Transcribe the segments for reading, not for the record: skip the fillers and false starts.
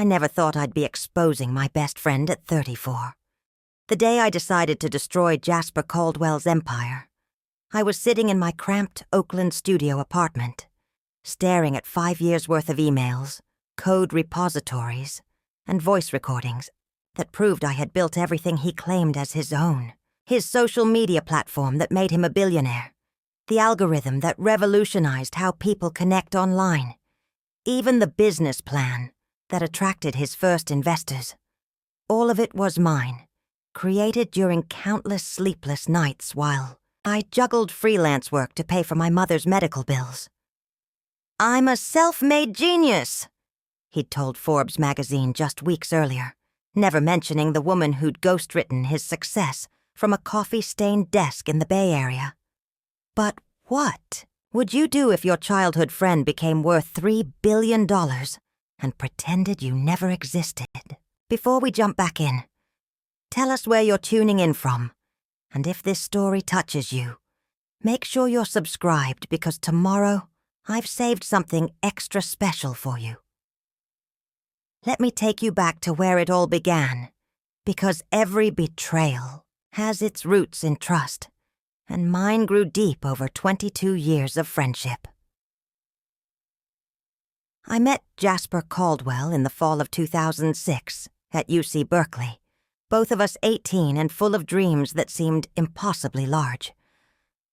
I never thought I'd be exposing my best friend at 34. The day I decided to destroy Jasper Caldwell's empire, I was sitting in my cramped Oakland studio apartment, staring at 5 years' worth of emails, code repositories, and voice recordings that proved I had built everything he claimed as his own. His social media platform that made him a billionaire, the algorithm that revolutionized how people connect online, even the business plan that attracted his first investors. All of it was mine, created during countless sleepless nights while I juggled freelance work to pay for my mother's medical bills. "I'm a self-made genius," he'd told Forbes magazine just weeks earlier, never mentioning the woman who'd ghostwritten his success from a coffee-stained desk in the Bay Area. But what would you do if your childhood friend became worth $3 billion and pretended you never existed? Before we jump back in, tell us where you're tuning in from, and if this story touches you, make sure you're subscribed because tomorrow I've saved something extra special for you. Let me take you back to where it all began, because every betrayal has its roots in trust, and mine grew deep over 22 years of friendship. I met Jasper Caldwell in the fall of 2006 at UC Berkeley, both of us 18 and full of dreams that seemed impossibly large.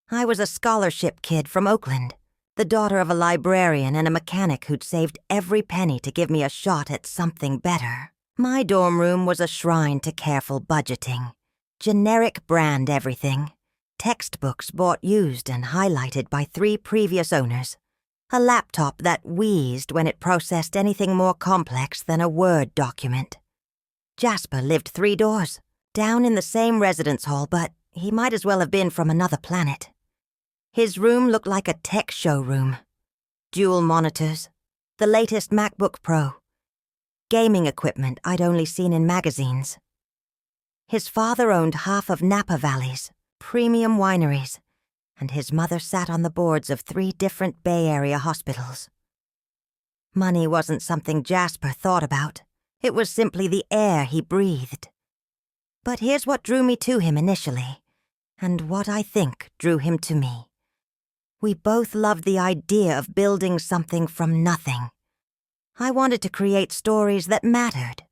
I was a scholarship kid from Oakland, the daughter of a librarian and a mechanic who'd saved every penny to give me a shot at something better. My dorm room was a shrine to careful budgeting. Generic brand everything. Textbooks bought used and highlighted by 3 previous owners. A laptop that wheezed when it processed anything more complex than a Word document. Jasper lived 3 doors, down in the same residence hall, but he might as well have been from another planet. His room looked like a tech showroom. Dual monitors, the latest MacBook Pro, gaming equipment I'd only seen in magazines. His father owned half of Napa Valley's premium wineries, and his mother sat on the boards of 3 different Bay Area hospitals. Money wasn't something Jasper thought about. It was simply the air he breathed. But here's what drew me to him initially, and what I think drew him to me. We both loved the idea of building something from nothing. I wanted to create stories that mattered,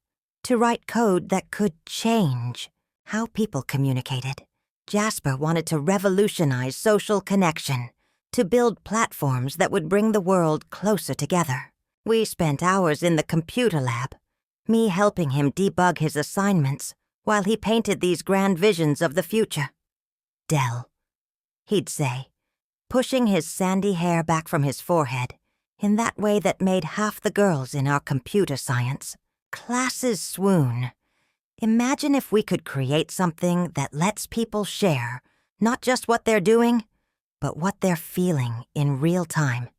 to write code that could change how people communicated. Jasper wanted to revolutionize social connection, to build platforms that would bring the world closer together. We spent hours in the computer lab, me helping him debug his assignments while he painted these grand visions of the future. "Dell," he'd say, pushing his sandy hair back from his forehead in that way that made half the girls in our computer science classes swoon. "Imagine if we could create something that lets people share not just what they're doing, but what they're feeling in real time.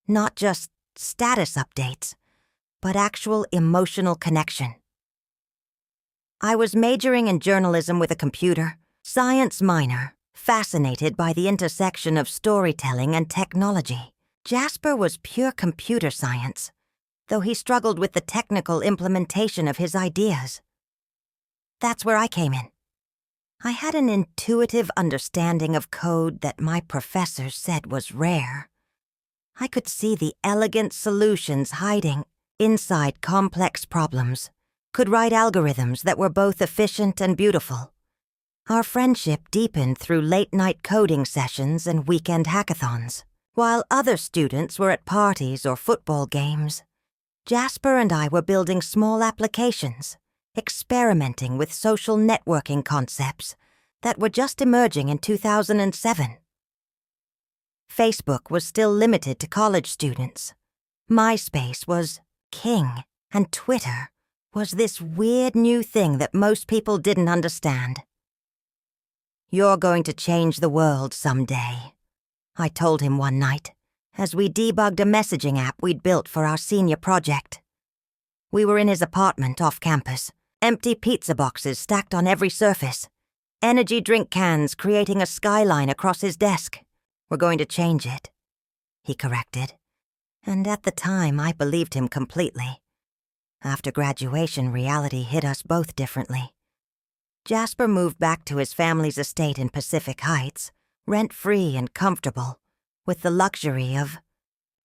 Not just status updates, but actual emotional connection." I was majoring in journalism with a computer science minor, fascinated by the intersection of storytelling and technology. Jasper was pure computer science, though he struggled with the technical implementation of his ideas. That's where I came in. I had an intuitive understanding of code that my professors said was rare. I could see the elegant solutions hiding inside complex problems, could write algorithms that were both efficient and beautiful. Our friendship deepened through late-night coding sessions and weekend hackathons. While other students were at parties or football games, Jasper and I were building small applications, experimenting with social networking concepts that were just emerging in 2007. Facebook was still limited to college students. MySpace was king, and Twitter was this weird new thing that most people didn't understand. "You're going to change the world someday," I told him one night, as we debugged a messaging app we'd built for our senior project. We were in his apartment off campus, empty pizza boxes stacked on every surface, energy drink cans creating a skyline across his desk. "We're going to change it," he corrected, and at the time I believed him completely. After graduation, reality hit us both differently. Jasper moved back to his family's estate in Pacific Heights, rent-free and comfortable, with the luxury of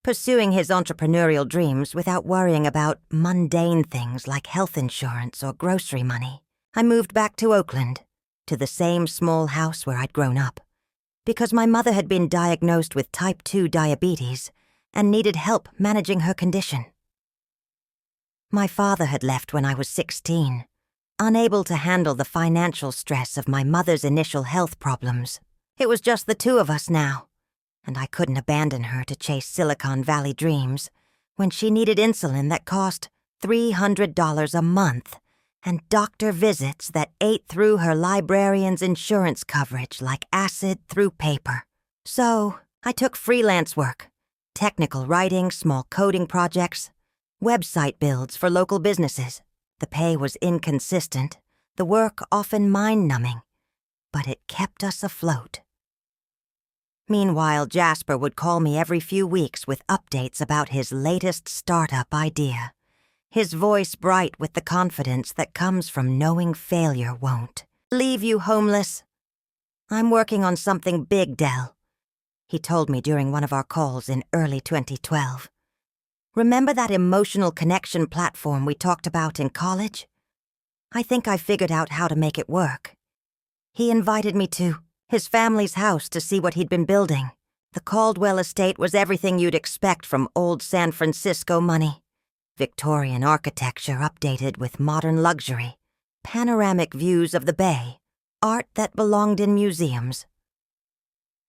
pursuing his entrepreneurial dreams without worrying about mundane things like health insurance or grocery money. I moved back to Oakland, to the same small house where I'd grown up, because my mother had been diagnosed with type 2 diabetes and needed help managing her condition. My father had left when I was 16, unable to handle the financial stress of my mother's initial health problems. It was just the two of us now, and I couldn't abandon her to chase Silicon Valley dreams when she needed insulin that cost $300 a month and doctor visits that ate through her librarian's insurance coverage like acid through paper. So I took freelance work, technical writing, small coding projects, website builds for local businesses. The pay was inconsistent, the work often mind-numbing, but it kept us afloat. Meanwhile, Jasper would call me every few weeks with updates about his latest startup idea, his voice bright with the confidence that comes from knowing failure won't leave you homeless. "I'm working on something big, Del," he told me during one of our calls in early 2012. "Remember that emotional connection platform we talked about in college? I think I figured out how to make it work." He invited me to his family's house to see what he'd been building. The Caldwell estate was everything you'd expect from old San Francisco money. Victorian architecture updated with modern luxury, panoramic views of the bay, art that belonged in museums.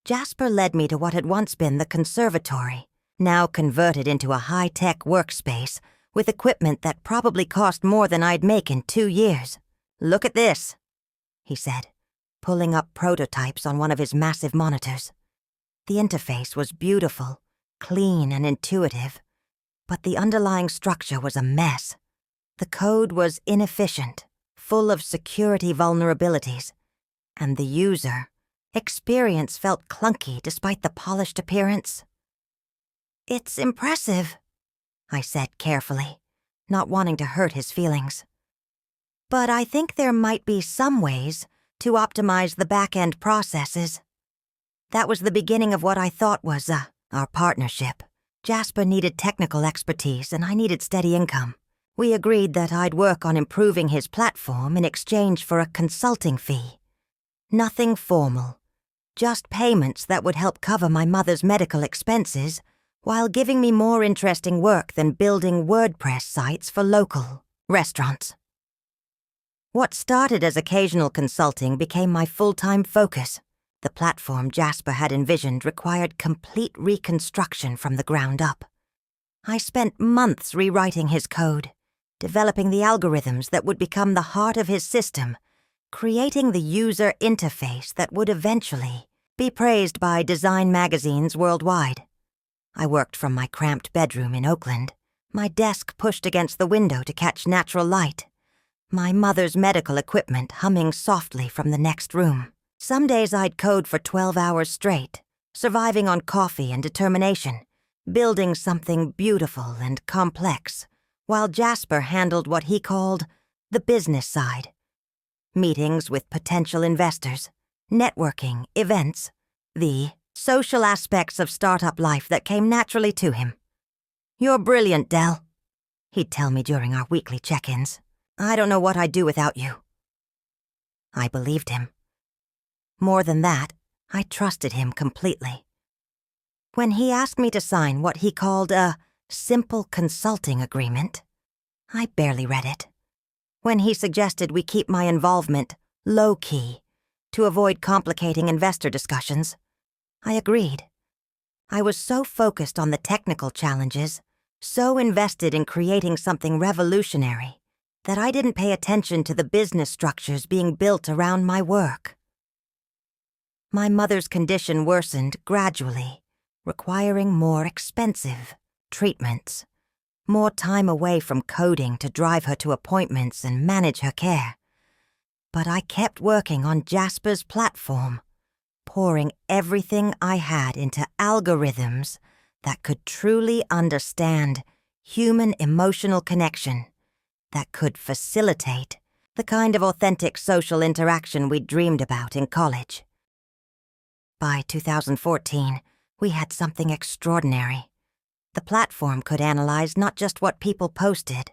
Jasper led me to what had once been the conservatory, now converted into a high-tech workspace with equipment that probably cost more than I'd make in 2 years. "Look at this," he said, pulling up prototypes on one of his massive monitors. The interface was beautiful, clean and intuitive, but the underlying structure was a mess. The code was inefficient, full of security vulnerabilities, and the user experience felt clunky despite the polished appearance. "It's impressive," I said carefully, not wanting to hurt his feelings. "But I think there might be some ways to optimize the back-end processes." That was the beginning of what I thought was our partnership. Jasper needed technical expertise and I needed steady income. We agreed that I'd work on improving his platform in exchange for a consulting fee. Nothing formal, just payments that would help cover my mother's medical expenses while giving me more interesting work than building WordPress sites for local restaurants. What started as occasional consulting became my full-time focus. The platform Jasper had envisioned required complete reconstruction from the ground up. I spent months rewriting his code, developing the algorithms that would become the heart of his system, creating the user interface that would eventually be praised by design magazines worldwide. I worked from my cramped bedroom in Oakland, my desk pushed against the window to catch natural light, my mother's medical equipment humming softly from the next room. Some days I'd code for 12 hours straight, surviving on coffee and determination, building something beautiful and complex, while Jasper handled what he called the business side. Meetings with potential investors, networking, events, the social aspects of startup life that came naturally to him. "You're brilliant, Del," he'd tell me during our weekly check-ins. "I don't know what I'd do without you." I believed him. More than that, I trusted him completely. When he asked me to sign what he called a simple consulting agreement, I barely read it. When he suggested we keep my involvement low-key to avoid complicating investor discussions, I agreed. I was so focused on the technical challenges, so invested in creating something revolutionary, that I didn't pay attention to the business structures being built around my work. My mother's condition worsened gradually, requiring more expensive treatments, more time away from coding to drive her to appointments and manage her care. But I kept working on Jasper's platform, pouring everything I had into algorithms that could truly understand human emotional connection that could facilitate the kind of authentic social interaction we'd dreamed about in college. By 2014, we had something extraordinary. The platform could analyze not just what people posted,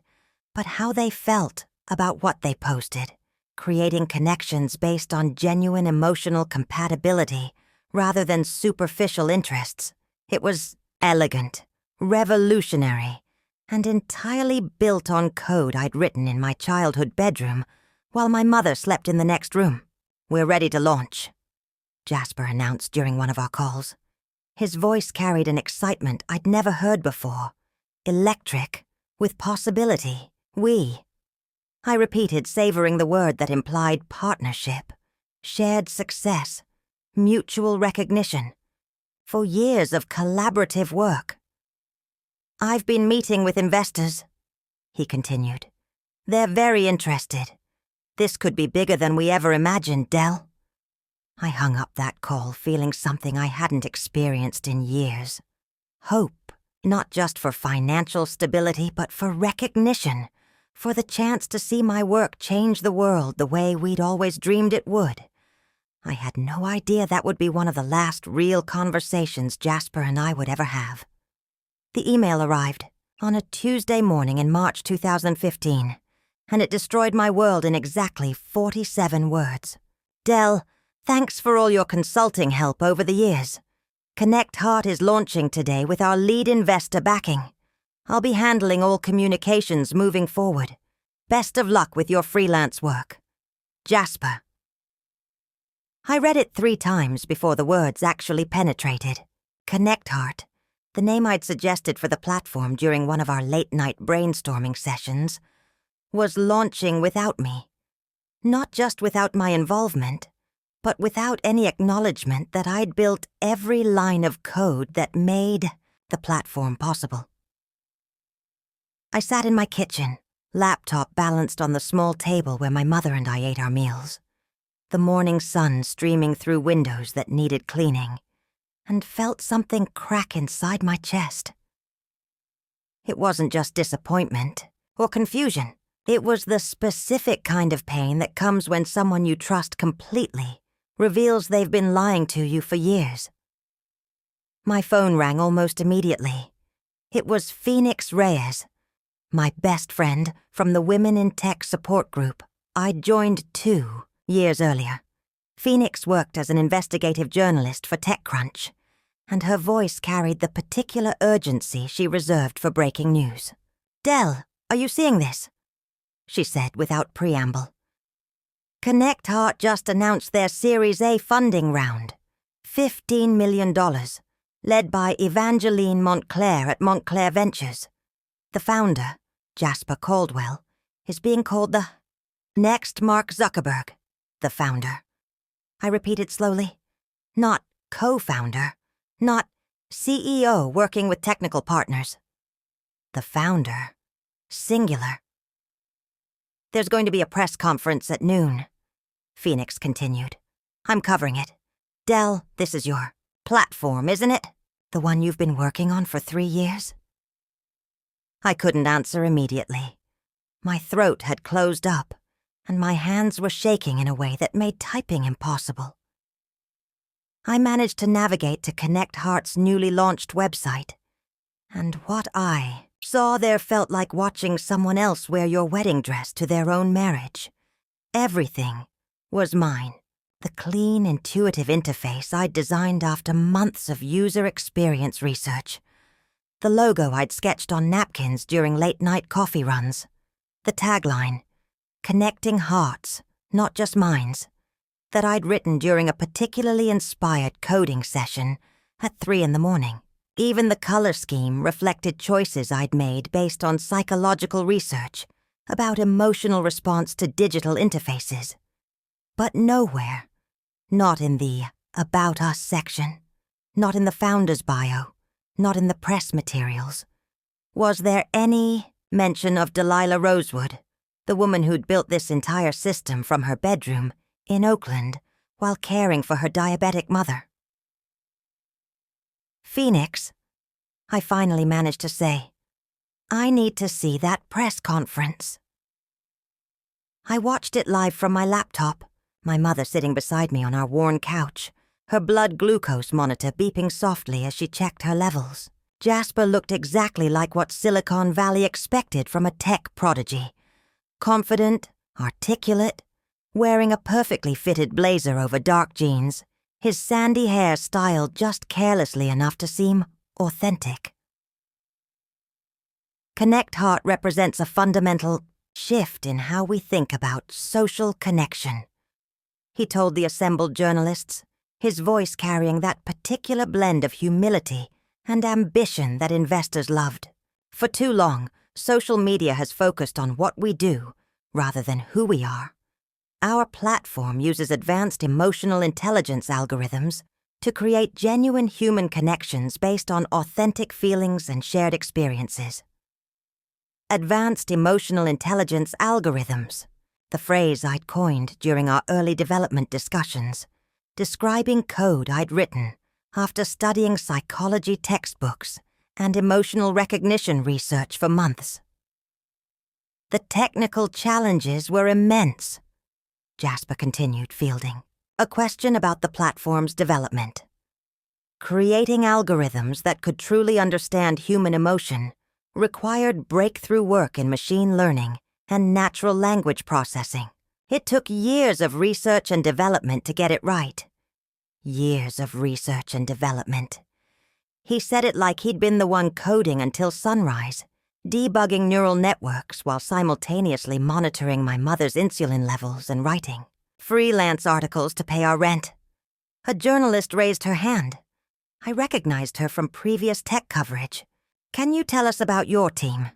but how they felt about what they posted, creating connections based on genuine emotional compatibility rather than superficial interests. It was elegant, revolutionary, and entirely built on code I'd written in my childhood bedroom while my mother slept in the next room. "We're ready to launch," Jasper announced during one of our calls. His voice carried an excitement I'd never heard before. Electric, with possibility. We. I repeated, savoring the word that implied partnership, shared success, mutual recognition. For years of collaborative work. "I've been meeting with investors," he continued. "They're very interested. This could be bigger than we ever imagined, Del." I hung up that call feeling something I hadn't experienced in years. Hope, not just for financial stability, but for recognition, for the chance to see my work change the world the way we'd always dreamed it would. I had no idea that would be one of the last real conversations Jasper and I would ever have. The email arrived on a Tuesday morning in March 2015, and it destroyed my world in exactly 47 words. "Del, thanks for all your consulting help over the years. Connect Heart is launching today with our lead investor backing. I'll be handling all communications moving forward. Best of luck with your freelance work. Jasper." I read it 3 times before the words actually penetrated. Connect Heart, the name I'd suggested for the platform during one of our late-night brainstorming sessions, was launching without me. Not just without my involvement, but without any acknowledgement that I'd built every line of code that made the platform possible. I sat in my kitchen, laptop balanced on the small table where my mother and I ate our meals, the morning sun streaming through windows that needed cleaning, and felt something crack inside my chest. It wasn't just disappointment or confusion. It was the specific kind of pain that comes when someone you trust completely reveals they've been lying to you for years. My phone rang almost immediately. It was Phoenix Reyes, my best friend from the Women in Tech support group I'd joined 2 years earlier. Phoenix worked as an investigative journalist for TechCrunch, and her voice carried the particular urgency she reserved for breaking news. "Del, are you seeing this?" she said without preamble. "Connect Heart just announced their Series A funding round, $15 million, led by Evangeline Montclair at Montclair Ventures. The founder, Jasper Caldwell, is being called the next Mark Zuckerberg, the founder." I repeated slowly. Not co-founder, not CEO working with technical partners. The founder, singular. "There's going to be a press conference at noon," Phoenix continued. "I'm covering it. Del, this is your platform, isn't it? The one you've been working on for 3 years?" I couldn't answer immediately. My throat had closed up, and my hands were shaking in a way that made typing impossible. I managed to navigate to Connect Heart's newly launched website, and what I saw there felt like watching someone else wear your wedding dress to their own marriage. Everything was mine. The clean, intuitive interface I'd designed after months of user experience research. The logo I'd sketched on napkins during late-night coffee runs. The tagline, "Connecting Hearts, not just minds," that I'd written during a particularly inspired coding session at 3 a.m. Even the color scheme reflected choices I'd made based on psychological research about emotional response to digital interfaces. But nowhere, not in the About Us section, not in the founder's bio, not in the press materials, was there any mention of Delilah Rosewood, the woman who'd built this entire system from her bedroom in Oakland while caring for her diabetic mother. "Phoenix," I finally managed to say, "I need to see that press conference." I watched it live from my laptop, my mother sitting beside me on our worn couch, her blood glucose monitor beeping softly as she checked her levels. Jasper looked exactly like what Silicon Valley expected from a tech prodigy. Confident, articulate, wearing a perfectly fitted blazer over dark jeans, his sandy hair styled just carelessly enough to seem authentic. Connect Heart represents a fundamental shift in how we think about social connection, he told the assembled journalists, his voice carrying that particular blend of humility and ambition that investors loved. For too long, social media has focused on what we do rather than who we are. Our platform uses advanced emotional intelligence algorithms to create genuine human connections based on authentic feelings and shared experiences. Advanced emotional intelligence algorithms, the phrase I'd coined during our early development discussions, describing code I'd written after studying psychology textbooks and emotional recognition research for months. The technical challenges were immense, Jasper continued, fielding a question about the platform's development. Creating algorithms that could truly understand human emotion required breakthrough work in machine learning and natural language processing. It took years of research and development to get it right. Years of research and development. He said it like he'd been the one coding until sunrise, debugging neural networks while simultaneously monitoring my mother's insulin levels and writing freelance articles to pay our rent. A journalist raised her hand. I recognized her from previous tech coverage. Can you tell us about your team?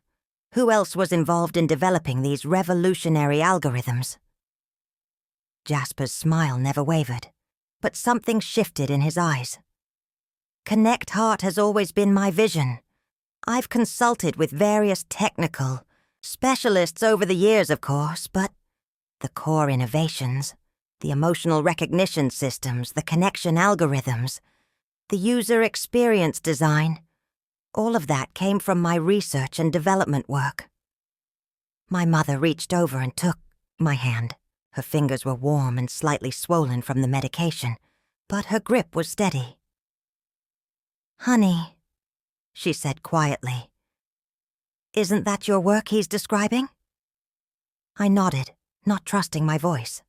Who else was involved in developing these revolutionary algorithms? Jasper's smile never wavered, but something shifted in his eyes. Connect Heart has always been my vision. I've consulted with various technical specialists over the years, of course, but the core innovations, the emotional recognition systems, the connection algorithms, the user experience design, all of that came from my research and development work. My mother reached over and took my hand. Her fingers were warm and slightly swollen from the medication, but her grip was steady. "Honey," she said quietly, "isn't that your work he's describing?" I nodded, not trusting my voice.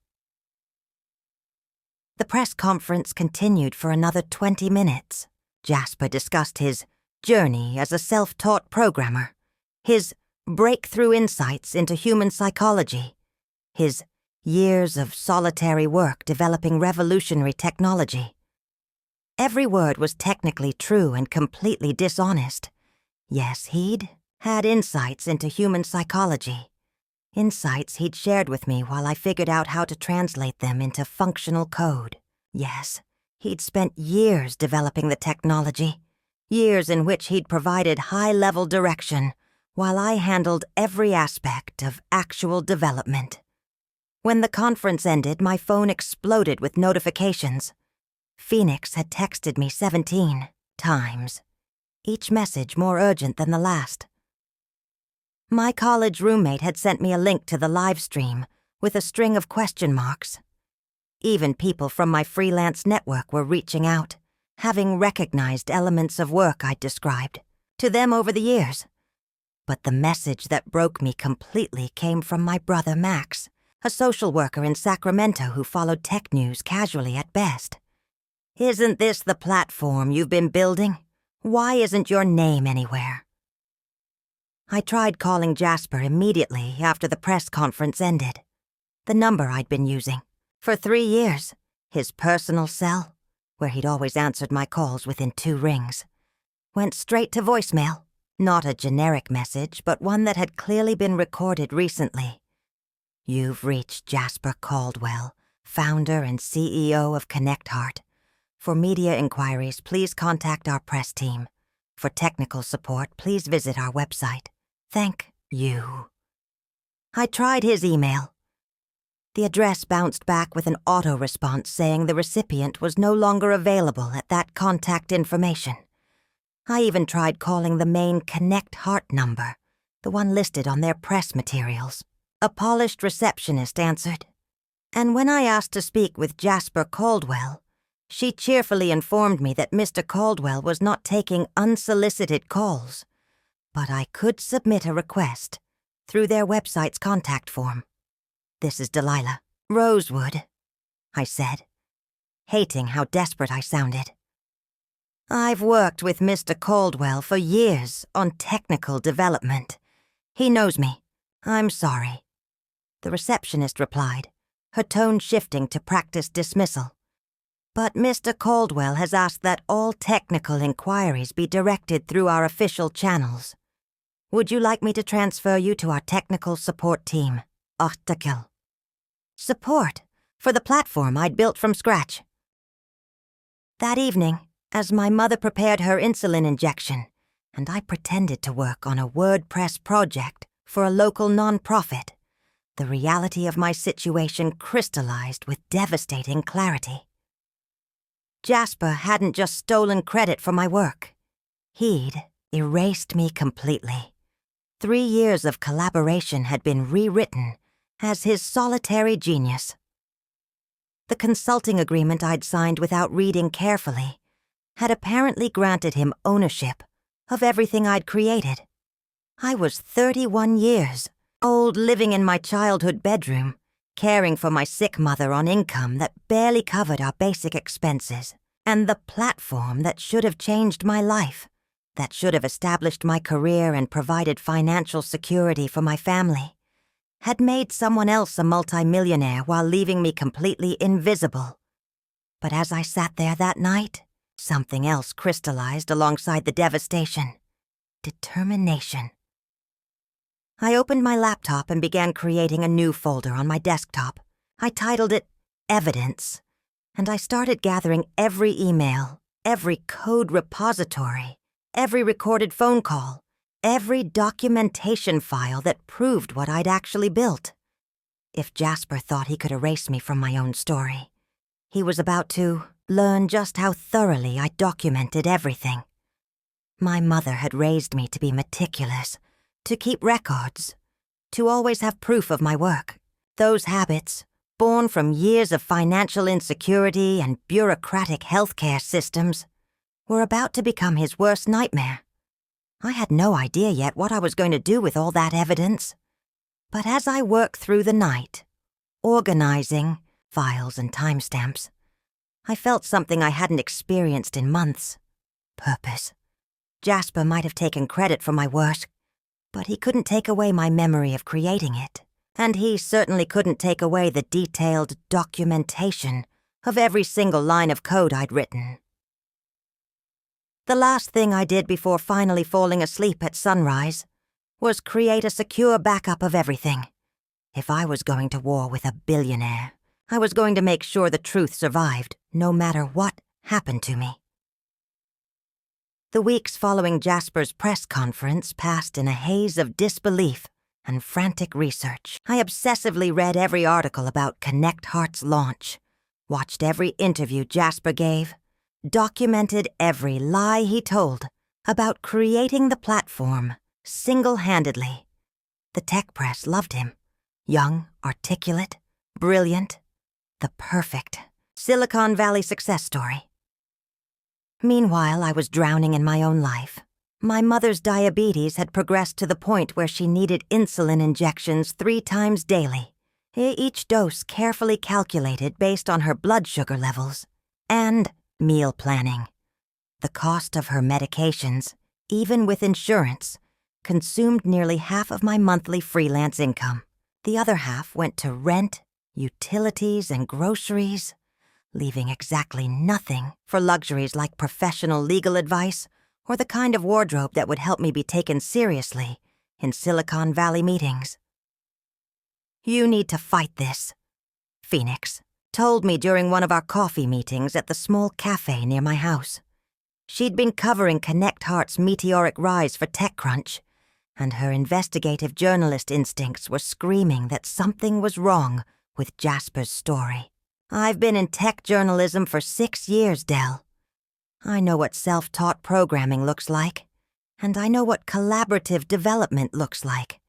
The press conference continued for another 20 minutes. Jasper discussed his journey as a self-taught programmer, his breakthrough insights into human psychology, his years of solitary work developing revolutionary technology. Every word was technically true and completely dishonest. Yes, he'd had insights into human psychology, insights he'd shared with me while I figured out how to translate them into functional code. Yes, he'd spent years developing the technology, years in which he'd provided high-level direction while I handled every aspect of actual development. When the conference ended, my phone exploded with notifications. Phoenix had texted me 17 times, each message more urgent than the last. My college roommate had sent me a link to the live stream with a string of question marks. Even people from my freelance network were reaching out, having recognized elements of work I'd described to them over the years. But the message that broke me completely came from my brother Max, a social worker in Sacramento who followed tech news casually at best. "Isn't this the platform you've been building? Why isn't your name anywhere?" I tried calling Jasper immediately after the press conference ended. The number I'd been using for 3 years, his personal cell, where he'd always answered my calls within 2 rings, went straight to voicemail. Not a generic message, but one that had clearly been recorded recently. "You've reached Jasper Caldwell, founder and CEO of Connect Heart. For media inquiries, please contact our press team. For technical support, please visit our website. Thank you." I tried his email. The address bounced back with an auto-response saying the recipient was no longer available at that contact information. I even tried calling the main Connect Heart number, the one listed on their press materials. A polished receptionist answered, and when I asked to speak with Jasper Caldwell, she cheerfully informed me that Mr. Caldwell was not taking unsolicited calls, but I could submit a request through their website's contact form. "This is Delilah. Rosewood," I said, hating how desperate I sounded. "I've worked with Mr. Caldwell for years on technical development. He knows me. I'm sorry," the receptionist replied, her tone shifting to practiced dismissal. "But Mr. Caldwell has asked that all technical inquiries be directed through our official channels. Would you like me to transfer you to our technical support team, Artikel?" Support for the platform I'd built from scratch. That evening, as my mother prepared her insulin injection, and I pretended to work on a WordPress project for a local nonprofit, the reality of my situation crystallized with devastating clarity. Jasper hadn't just stolen credit for my work. He'd erased me completely. 3 years of collaboration had been rewritten as his solitary genius. The consulting agreement I'd signed without reading carefully had apparently granted him ownership of everything I'd created. I was 31 years old, living in my childhood bedroom, caring for my sick mother on income that barely covered our basic expenses, and the platform that should have changed my life, that should have established my career and provided financial security for my family, had made someone else a multimillionaire while leaving me completely invisible. But as I sat there that night, something else crystallized alongside the devastation: determination. I opened my laptop and began creating a new folder on my desktop. I titled it Evidence, and I started gathering every email, every code repository, every recorded phone call, every documentation file that proved what I'd actually built. If Jasper thought he could erase me from my own story, he was about to learn just how thoroughly I documented everything. My mother had raised me to be meticulous, to keep records, to always have proof of my work. Those habits, born from years of financial insecurity and bureaucratic healthcare systems, were about to become his worst nightmare. I had no idea yet what I was going to do with all that evidence. But as I worked through the night, organizing files and timestamps, I felt something I hadn't experienced in months: purpose. Jasper might have taken credit for my work, but he couldn't take away my memory of creating it, and he certainly couldn't take away the detailed documentation of every single line of code I'd written. The last thing I did before finally falling asleep at sunrise was create a secure backup of everything. If I was going to war with a billionaire, I was going to make sure the truth survived, no matter what happened to me. The weeks following Jasper's press conference passed in a haze of disbelief and frantic research. I obsessively read every article about Connect Heart's launch, watched every interview Jasper gave, documented every lie he told about creating the platform single-handedly. The tech press loved him. Young, articulate, brilliant, the perfect Silicon Valley success story. Meanwhile, I was drowning in my own life. My mother's diabetes had progressed to the point where she needed insulin injections 3 times daily, each dose carefully calculated based on her blood sugar levels, and meal planning. The cost of her medications, even with insurance, consumed nearly half of my monthly freelance income. The other half went to rent, utilities, and groceries, leaving exactly nothing for luxuries like professional legal advice or the kind of wardrobe that would help me be taken seriously in Silicon Valley meetings. "You need to fight this," Phoenix told me during one of our coffee meetings at the small cafe near my house. She'd been covering Connect Heart's meteoric rise for TechCrunch, and her investigative journalist instincts were screaming that something was wrong with Jasper's story. "I've been in tech journalism for 6 years, Del. I know what self-taught programming looks like, and I know what collaborative development looks like.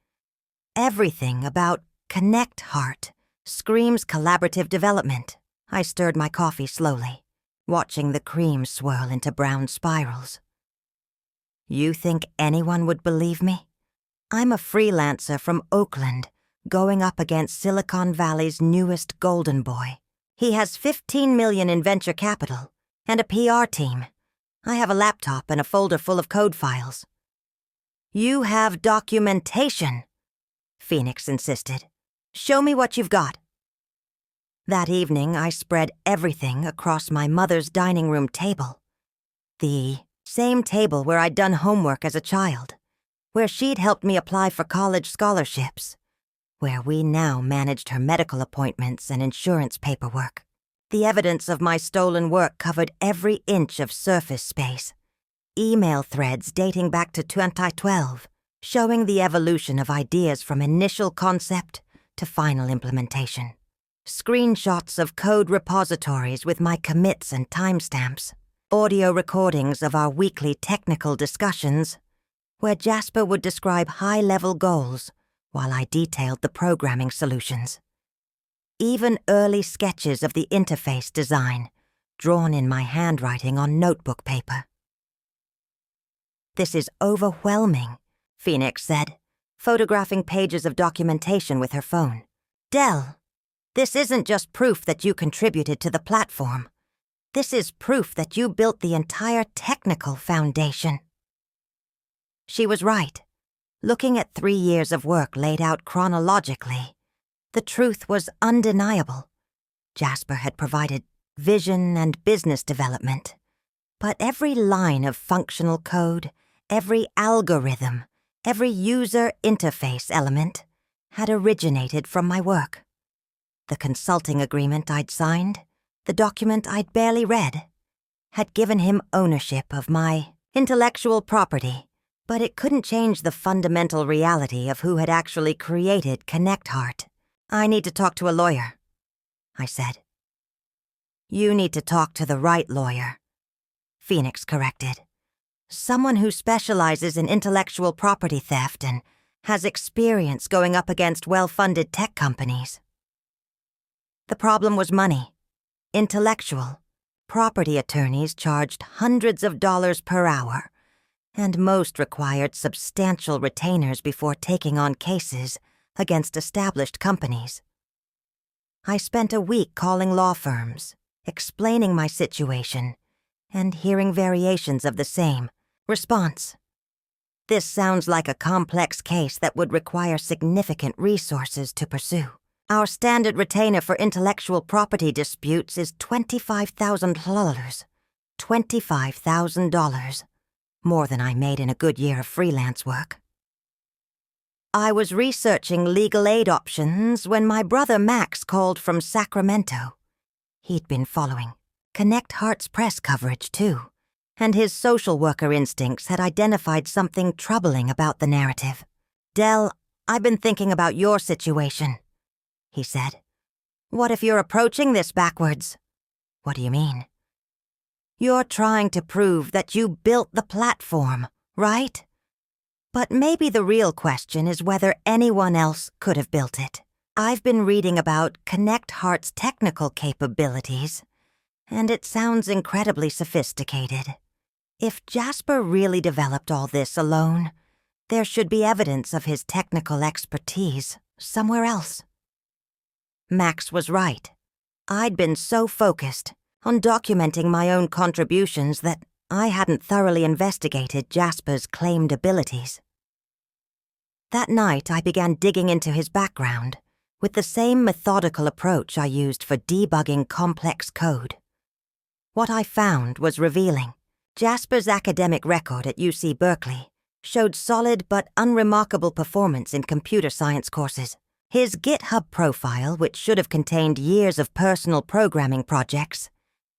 Everything about Connect Heart screams collaborative development. I stirred my coffee slowly, watching the cream swirl into brown spirals. You think anyone would believe me? I'm a freelancer from Oakland, going up against Silicon Valley's newest golden boy. He has $15 million in venture capital and a PR team. I have a laptop and a folder full of code files. You have documentation, Phoenix insisted. Show me what you've got. That evening, I spread everything across my mother's dining room table. The same table where I'd done homework as a child, where she'd helped me apply for college scholarships, where we now managed her medical appointments and insurance paperwork. The evidence of my stolen work covered every inch of surface space. Email threads dating back to 2012, showing the evolution of ideas from initial concept to final implementation. Screenshots of code repositories with my commits and timestamps. Audio recordings of our weekly technical discussions, where Jasper would describe high-level goals while I detailed the programming solutions. Even early sketches of the interface design, drawn in my handwriting on notebook paper. This is overwhelming, Phoenix said, photographing pages of documentation with her phone. Dell, this isn't just proof that you contributed to the platform. This is proof that you built the entire technical foundation. She was right. Looking at 3 years of work laid out chronologically, the truth was undeniable. Jasper had provided vision and business development, but every line of functional code, every algorithm, every user interface element had originated from my work. The consulting agreement I'd signed, the document I'd barely read, had given him ownership of my intellectual property, but it couldn't change the fundamental reality of who had actually created Connect Heart. I need to talk to a lawyer, I said. You need to talk to the right lawyer, Phoenix corrected. Someone who specializes in intellectual property theft and has experience going up against well-funded tech companies. The problem was money. Intellectual property attorneys charged hundreds of dollars per hour, and most required substantial retainers before taking on cases against established companies. I spent a week calling law firms, explaining my situation, and hearing variations of the same. Response: this sounds like a complex case that would require significant resources to pursue. Our standard retainer for intellectual property disputes is $25,000. $25,000. More than I made in a good year of freelance work. I was researching legal aid options when my brother Max called from Sacramento. He'd been following Connect Heart's press coverage, too, and his social worker instincts had identified something troubling about the narrative. Dell, I've been thinking about your situation, he said. What if you're approaching this backwards? What do you mean? You're trying to prove that you built the platform, right? But maybe the real question is whether anyone else could have built it. I've been reading about Connect Heart's technical capabilities, and it sounds incredibly sophisticated. If Jasper really developed all this alone, there should be evidence of his technical expertise somewhere else. Max was right. I'd been so focused on documenting my own contributions that I hadn't thoroughly investigated Jasper's claimed abilities. That night, I began digging into his background with the same methodical approach I used for debugging complex code. What I found was revealing. Jasper's academic record at UC Berkeley showed solid but unremarkable performance in computer science courses. His GitHub profile, which should have contained years of personal programming projects,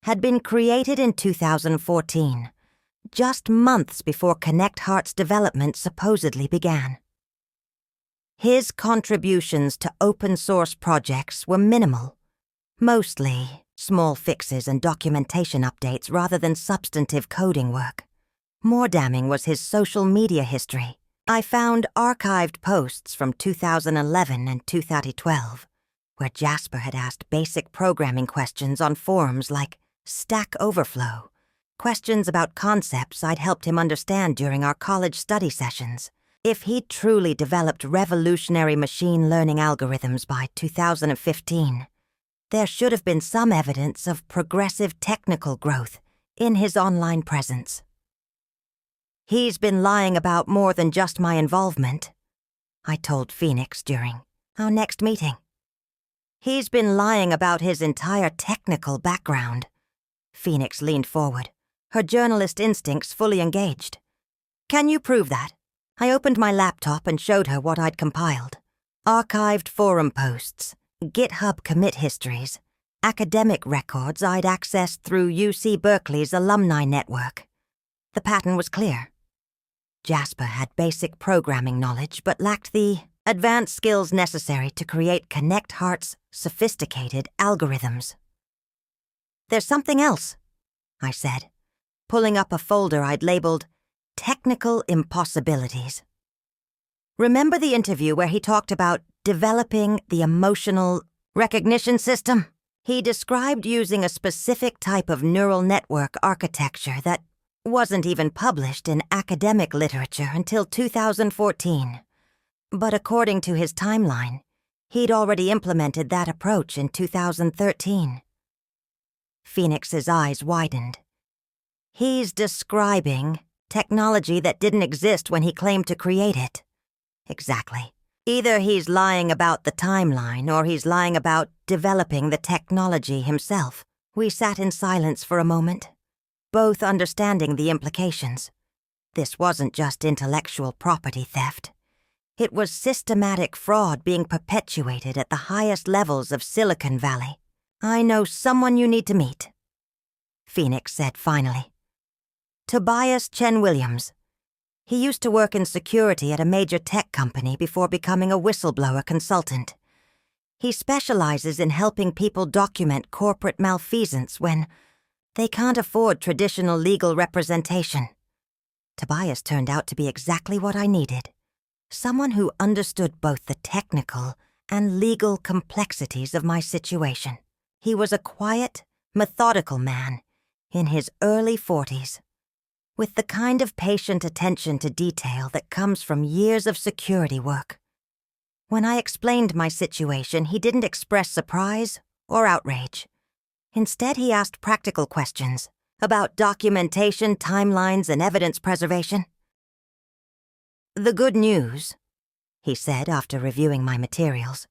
had been created in 2014, just months before Connect Heart's development supposedly began. His contributions to open-source projects were minimal, mostly small fixes and documentation updates rather than substantive coding work. More damning was his social media history. I found archived posts from 2011 and 2012, where Jasper had asked basic programming questions on forums like Stack Overflow, questions about concepts I'd helped him understand during our college study sessions. If he'd truly developed revolutionary machine learning algorithms by 2015, there should have been some evidence of progressive technical growth in his online presence. He's been lying about more than just my involvement, I told Phoenix during our next meeting. He's been lying about his entire technical background. Phoenix leaned forward, her journalist instincts fully engaged. Can you prove that? I opened my laptop and showed her what I'd compiled. Archived forum posts, GitHub commit histories, academic records I'd accessed through UC Berkeley's alumni network. The pattern was clear. Jasper had basic programming knowledge but lacked the advanced skills necessary to create ConnectHeart's sophisticated algorithms. There's something else, I said, pulling up a folder I'd labeled Technical Impossibilities. Remember the interview where he talked about developing the emotional recognition system? He described using a specific type of neural network architecture that wasn't even published in academic literature until 2014. But according to his timeline, he'd already implemented that approach in 2013. Phoenix's eyes widened. He's describing technology that didn't exist when he claimed to create it. Exactly. Either he's lying about the timeline or he's lying about developing the technology himself. We sat in silence for a moment, both understanding the implications. This wasn't just intellectual property theft. It was systematic fraud being perpetuated at the highest levels of Silicon Valley. I know someone you need to meet, Phoenix said finally. Tobias Chen Williams. He used to work in security at a major tech company before becoming a whistleblower consultant. He specializes in helping people document corporate malfeasance when they can't afford traditional legal representation. Tobias turned out to be exactly what I needed. Someone who understood both the technical and legal complexities of my situation. He was a quiet, methodical man in his early 40s, with the kind of patient attention to detail that comes from years of security work. When I explained my situation, he didn't express surprise or outrage. Instead, he asked practical questions about documentation, timelines, and evidence preservation. The good news, he said after reviewing my materials,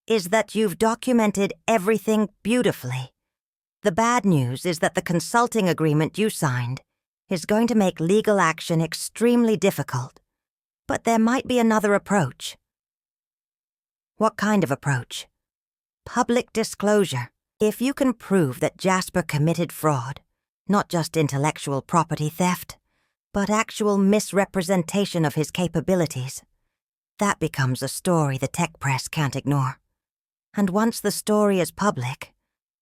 is that you've documented everything beautifully. The bad news is that the consulting agreement you signed is going to make legal action extremely difficult. But there might be another approach. What kind of approach? Public disclosure. If you can prove that Jasper committed fraud, not just intellectual property theft, but actual misrepresentation of his capabilities, that becomes a story the tech press can't ignore. And once the story is public,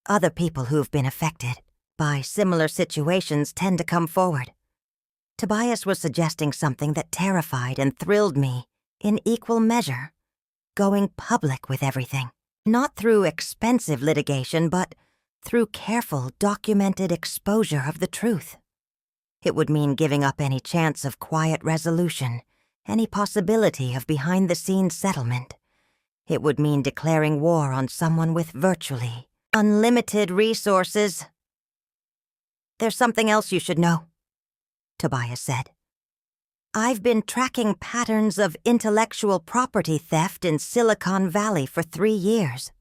other people who've been affected by similar situations tend to come forward. Tobias was suggesting something that terrified and thrilled me in equal measure. Going public with everything. Not through expensive litigation, but through careful, documented exposure of the truth. It would mean giving up any chance of quiet resolution, any possibility of behind-the-scenes settlement. It would mean declaring war on someone with virtually unlimited resources. There's something else you should know, Tobias said. I've been tracking patterns of intellectual property theft in Silicon Valley for 3 years.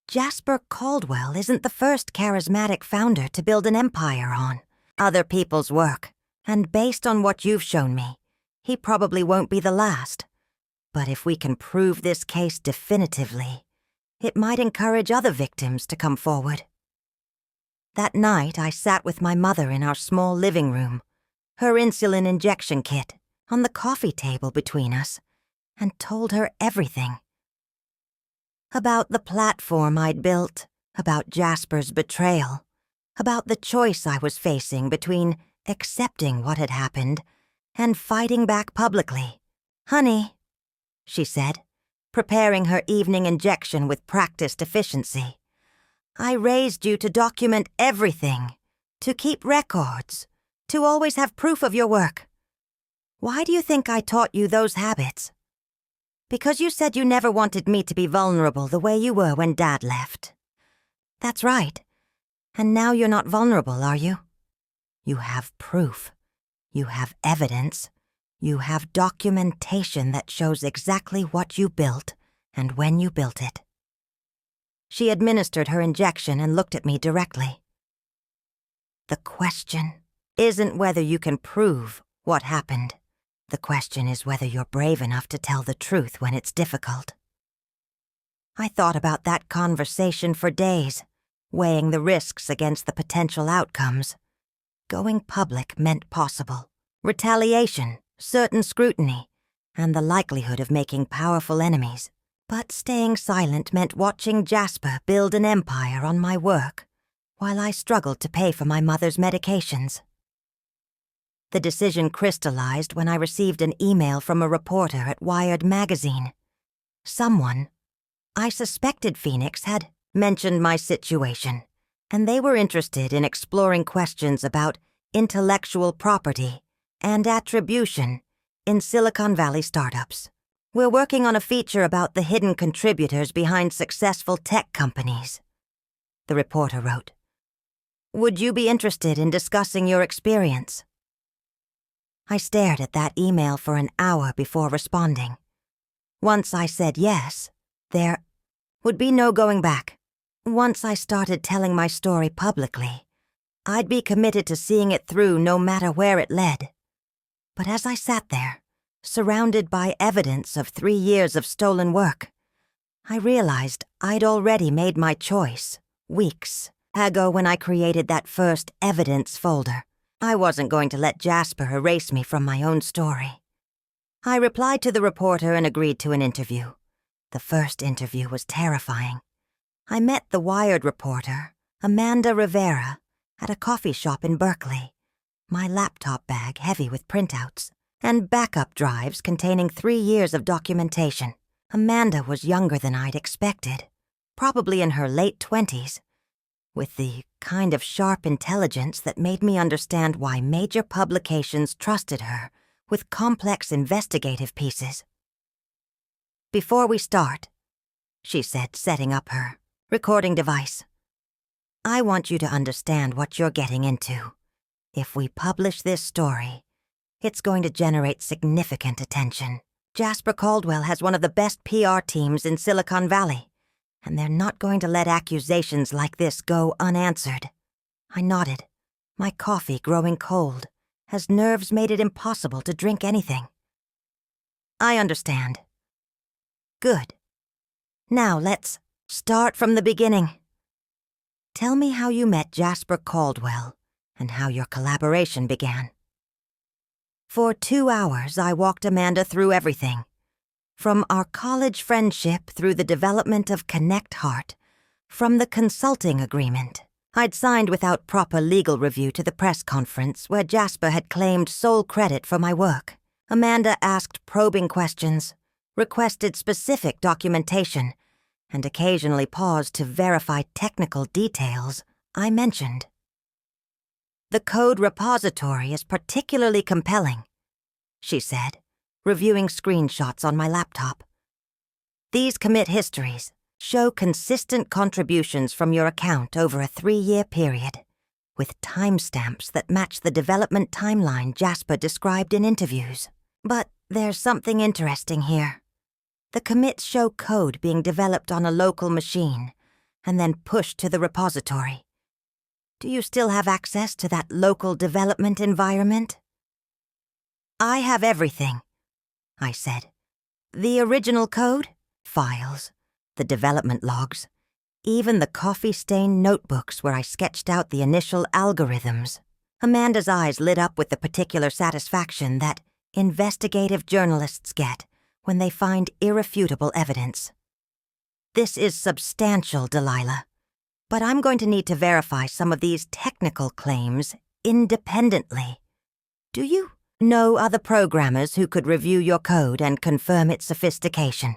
Jasper Caldwell isn't the first charismatic founder to build an empire on other people's work, and based on what you've shown me, he probably won't be the last. But if we can prove this case definitively, it might encourage other victims to come forward. That night, I sat with my mother in our small living room, her insulin injection kit on the coffee table between us, and told her everything. About the platform I'd built, about Jasper's betrayal, about the choice I was facing between accepting what had happened and fighting back publicly, "Honey," she said, preparing her evening injection with practiced efficiency, "I raised you to document everything, to keep records, to always have proof of your work. Why do you think I taught you those habits? Because you said you never wanted me to be vulnerable the way you were when Dad left. That's right. And now you're not vulnerable, are you? You have proof. You have evidence. You have documentation that shows exactly what you built and when you built it." She administered her injection and looked at me directly. "The question isn't whether you can prove what happened. The question is whether you're brave enough to tell the truth when it's difficult." I thought about that conversation for days, weighing the risks against the potential outcomes. Going public meant possible retaliation, certain scrutiny, and the likelihood of making powerful enemies. But staying silent meant watching Jasper build an empire on my work, while I struggled to pay for my mother's medications. The decision crystallized when I received an email from a reporter at Wired magazine. Someone, I suspected Phoenix, had mentioned my situation, and they were interested in exploring questions about intellectual property and attribution in Silicon Valley startups. "We're working on a feature about the hidden contributors behind successful tech companies," the reporter wrote. "Would you be interested in discussing your experience?" I stared at that email for an hour before responding. Once I said yes, there would be no going back. Once I started telling my story publicly, I'd be committed to seeing it through no matter where it led. But as I sat there, surrounded by evidence of 3 years of stolen work, I realized I'd already made my choice weeks ago when I created that first evidence folder. I wasn't going to let Jasper erase me from my own story. I replied to the reporter and agreed to an interview. The first interview was terrifying. I met the Wired reporter, Amanda Rivera, at a coffee shop in Berkeley, my laptop bag heavy with printouts and backup drives containing 3 years of documentation. Amanda was younger than I'd expected, probably in her late 20s, with the kind of sharp intelligence that made me understand why major publications trusted her with complex investigative pieces. "Before we start," she said, setting up her recording device, "I want you to understand what you're getting into. If we publish this story, it's going to generate significant attention. Jasper Caldwell has one of the best PR teams in Silicon Valley, and they're not going to let accusations like this go unanswered." I nodded, my coffee growing cold, as nerves made it impossible to drink anything. "I understand." "Good. Now let's start from the beginning. Tell me how you met Jasper Caldwell and how your collaboration began." For 2 hours, I walked Amanda through everything, from our college friendship through the development of Connect Heart, from the consulting agreement I'd signed without proper legal review to the press conference where Jasper had claimed sole credit for my work. Amanda asked probing questions, requested specific documentation, and occasionally paused to verify technical details I mentioned. "The code repository is particularly compelling," she said, reviewing screenshots on my laptop. "These commit histories show consistent contributions from your account over a 3-year period, with timestamps that match the development timeline Jasper described in interviews. But there's something interesting here. The commits show code being developed on a local machine and then pushed to the repository. Do you still have access to that local development environment?" "I have everything," I said. "The original code, files, the development logs, even the coffee-stained notebooks where I sketched out the initial algorithms." Amanda's eyes lit up with the particular satisfaction that investigative journalists get when they find irrefutable evidence. "This is substantial, Delilah, but I'm going to need to verify some of these technical claims independently. Do you No other programmers who could review your code and confirm its sophistication.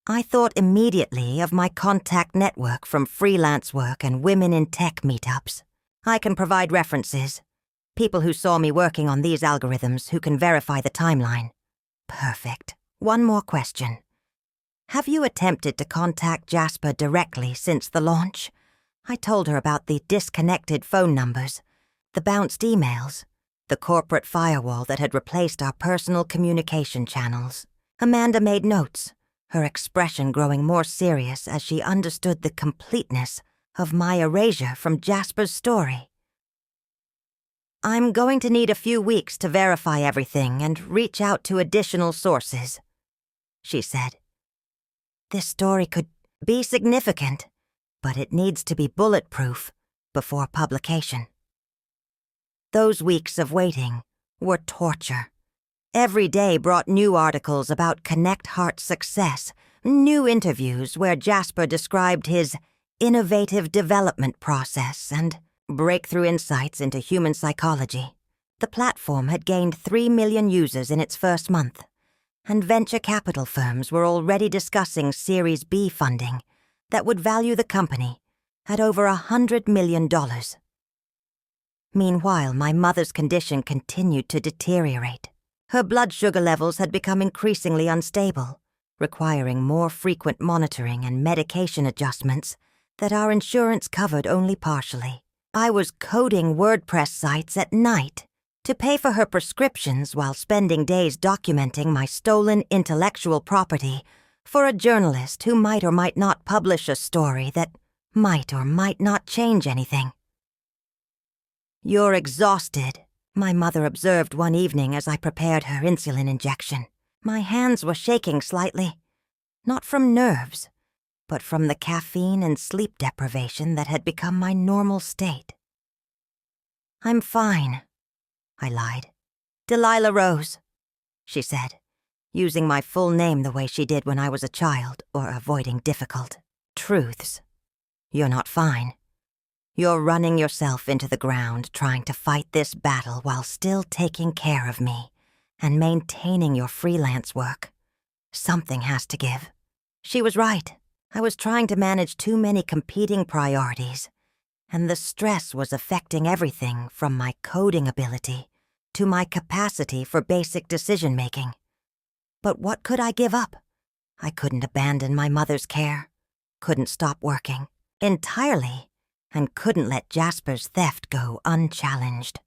I thought immediately of my contact network from freelance work and women in tech meetups. I can provide references. People who saw me working on these algorithms who can verify the timeline. Perfect. One more question. Have you attempted to contact Jasper directly since the launch? I told her about the disconnected phone numbers, the bounced emails, the corporate firewall that had replaced our personal communication channels. Amanda made notes, her expression growing more serious as she understood the completeness of my erasure from Jasper's story. I'm going to need a few weeks to verify everything and reach out to additional sources, she said. This story could be significant, but it needs to be bulletproof before publication. Those weeks of waiting were torture. Every day brought new articles about Connect Heart's success, new interviews where Jasper described his innovative development process and breakthrough insights into human psychology. The platform had gained 3 million users in its first month, and venture capital firms were already discussing Series B funding that would value the company at over $100 million. Meanwhile, my mother's condition continued to deteriorate. Her blood sugar levels had become increasingly unstable, requiring more frequent monitoring and medication adjustments that our insurance covered only partially. I was coding WordPress sites at night to pay for her prescriptions while spending days documenting my stolen intellectual property for a journalist who might or might not publish a story that might or might not change anything. "You're exhausted," my mother observed one evening as I prepared her insulin injection. My hands were shaking slightly, not from nerves, but from the caffeine and sleep deprivation that had become my normal state. "I'm fine," I lied. "Delilah Rose," she said, using my full name the way she did when I was a child or avoiding difficult truths. "You're not fine. You're running yourself into the ground trying to fight this battle while still taking care of me and maintaining your freelance work. Something has to give." She was right. I was trying to manage too many competing priorities, and the stress was affecting everything from my coding ability to my capacity for basic decision-making. But what could I give up? I couldn't abandon my mother's care, couldn't stop working entirely, and couldn't let Jasper's theft go unchallenged.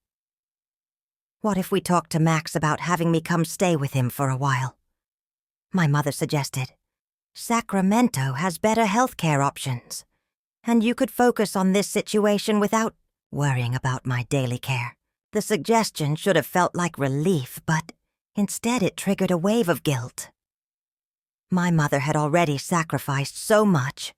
"What if we talked to Max about having me come stay with him for a while?" my mother suggested. "Sacramento has better healthcare options, and you could focus on this situation without worrying about my daily care." The suggestion should have felt like relief, but instead it triggered a wave of guilt. My mother had already sacrificed so much,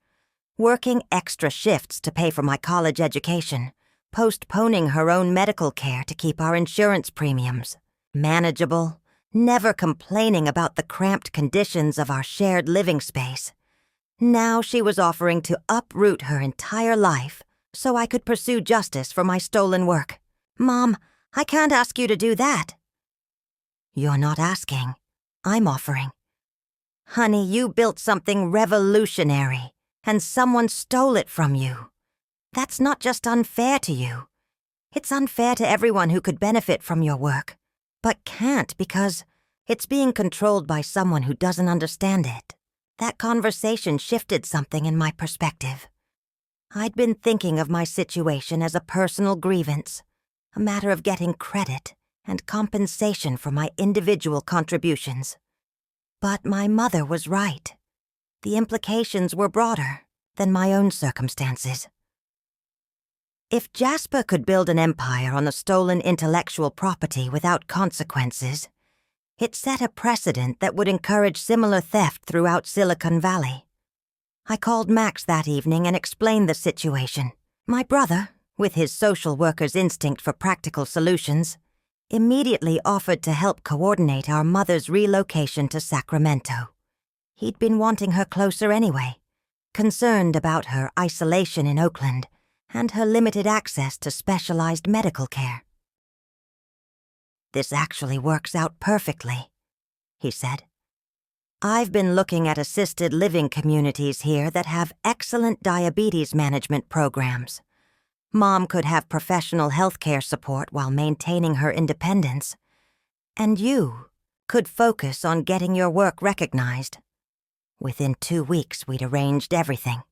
working extra shifts to pay for my college education, postponing her own medical care to keep our insurance premiums manageable, never complaining about the cramped conditions of our shared living space. Now she was offering to uproot her entire life so I could pursue justice for my stolen work. "Mom, I can't ask you to do that." "You're not asking. I'm offering." "Honey, you built something revolutionary, and someone stole it from you. That's not just unfair to you. It's unfair to everyone who could benefit from your work, but can't because it's being controlled by someone who doesn't understand it." That conversation shifted something in my perspective. I'd been thinking of my situation as a personal grievance, a matter of getting credit and compensation for my individual contributions. But my mother was right. The implications were broader than my own circumstances. If Jasper could build an empire on the stolen intellectual property without consequences, it set a precedent that would encourage similar theft throughout Silicon Valley. I called Max that evening and explained the situation. My brother, with his social worker's instinct for practical solutions, immediately offered to help coordinate our mother's relocation to Sacramento. He'd been wanting her closer anyway, concerned about her isolation in Oakland and her limited access to specialized medical care. This actually works out perfectly, he said. I've been looking at assisted living communities here that have excellent diabetes management programs. Mom could have professional healthcare support while maintaining her independence. And you could focus on getting your work recognized. Within 2 weeks, we'd arranged everything.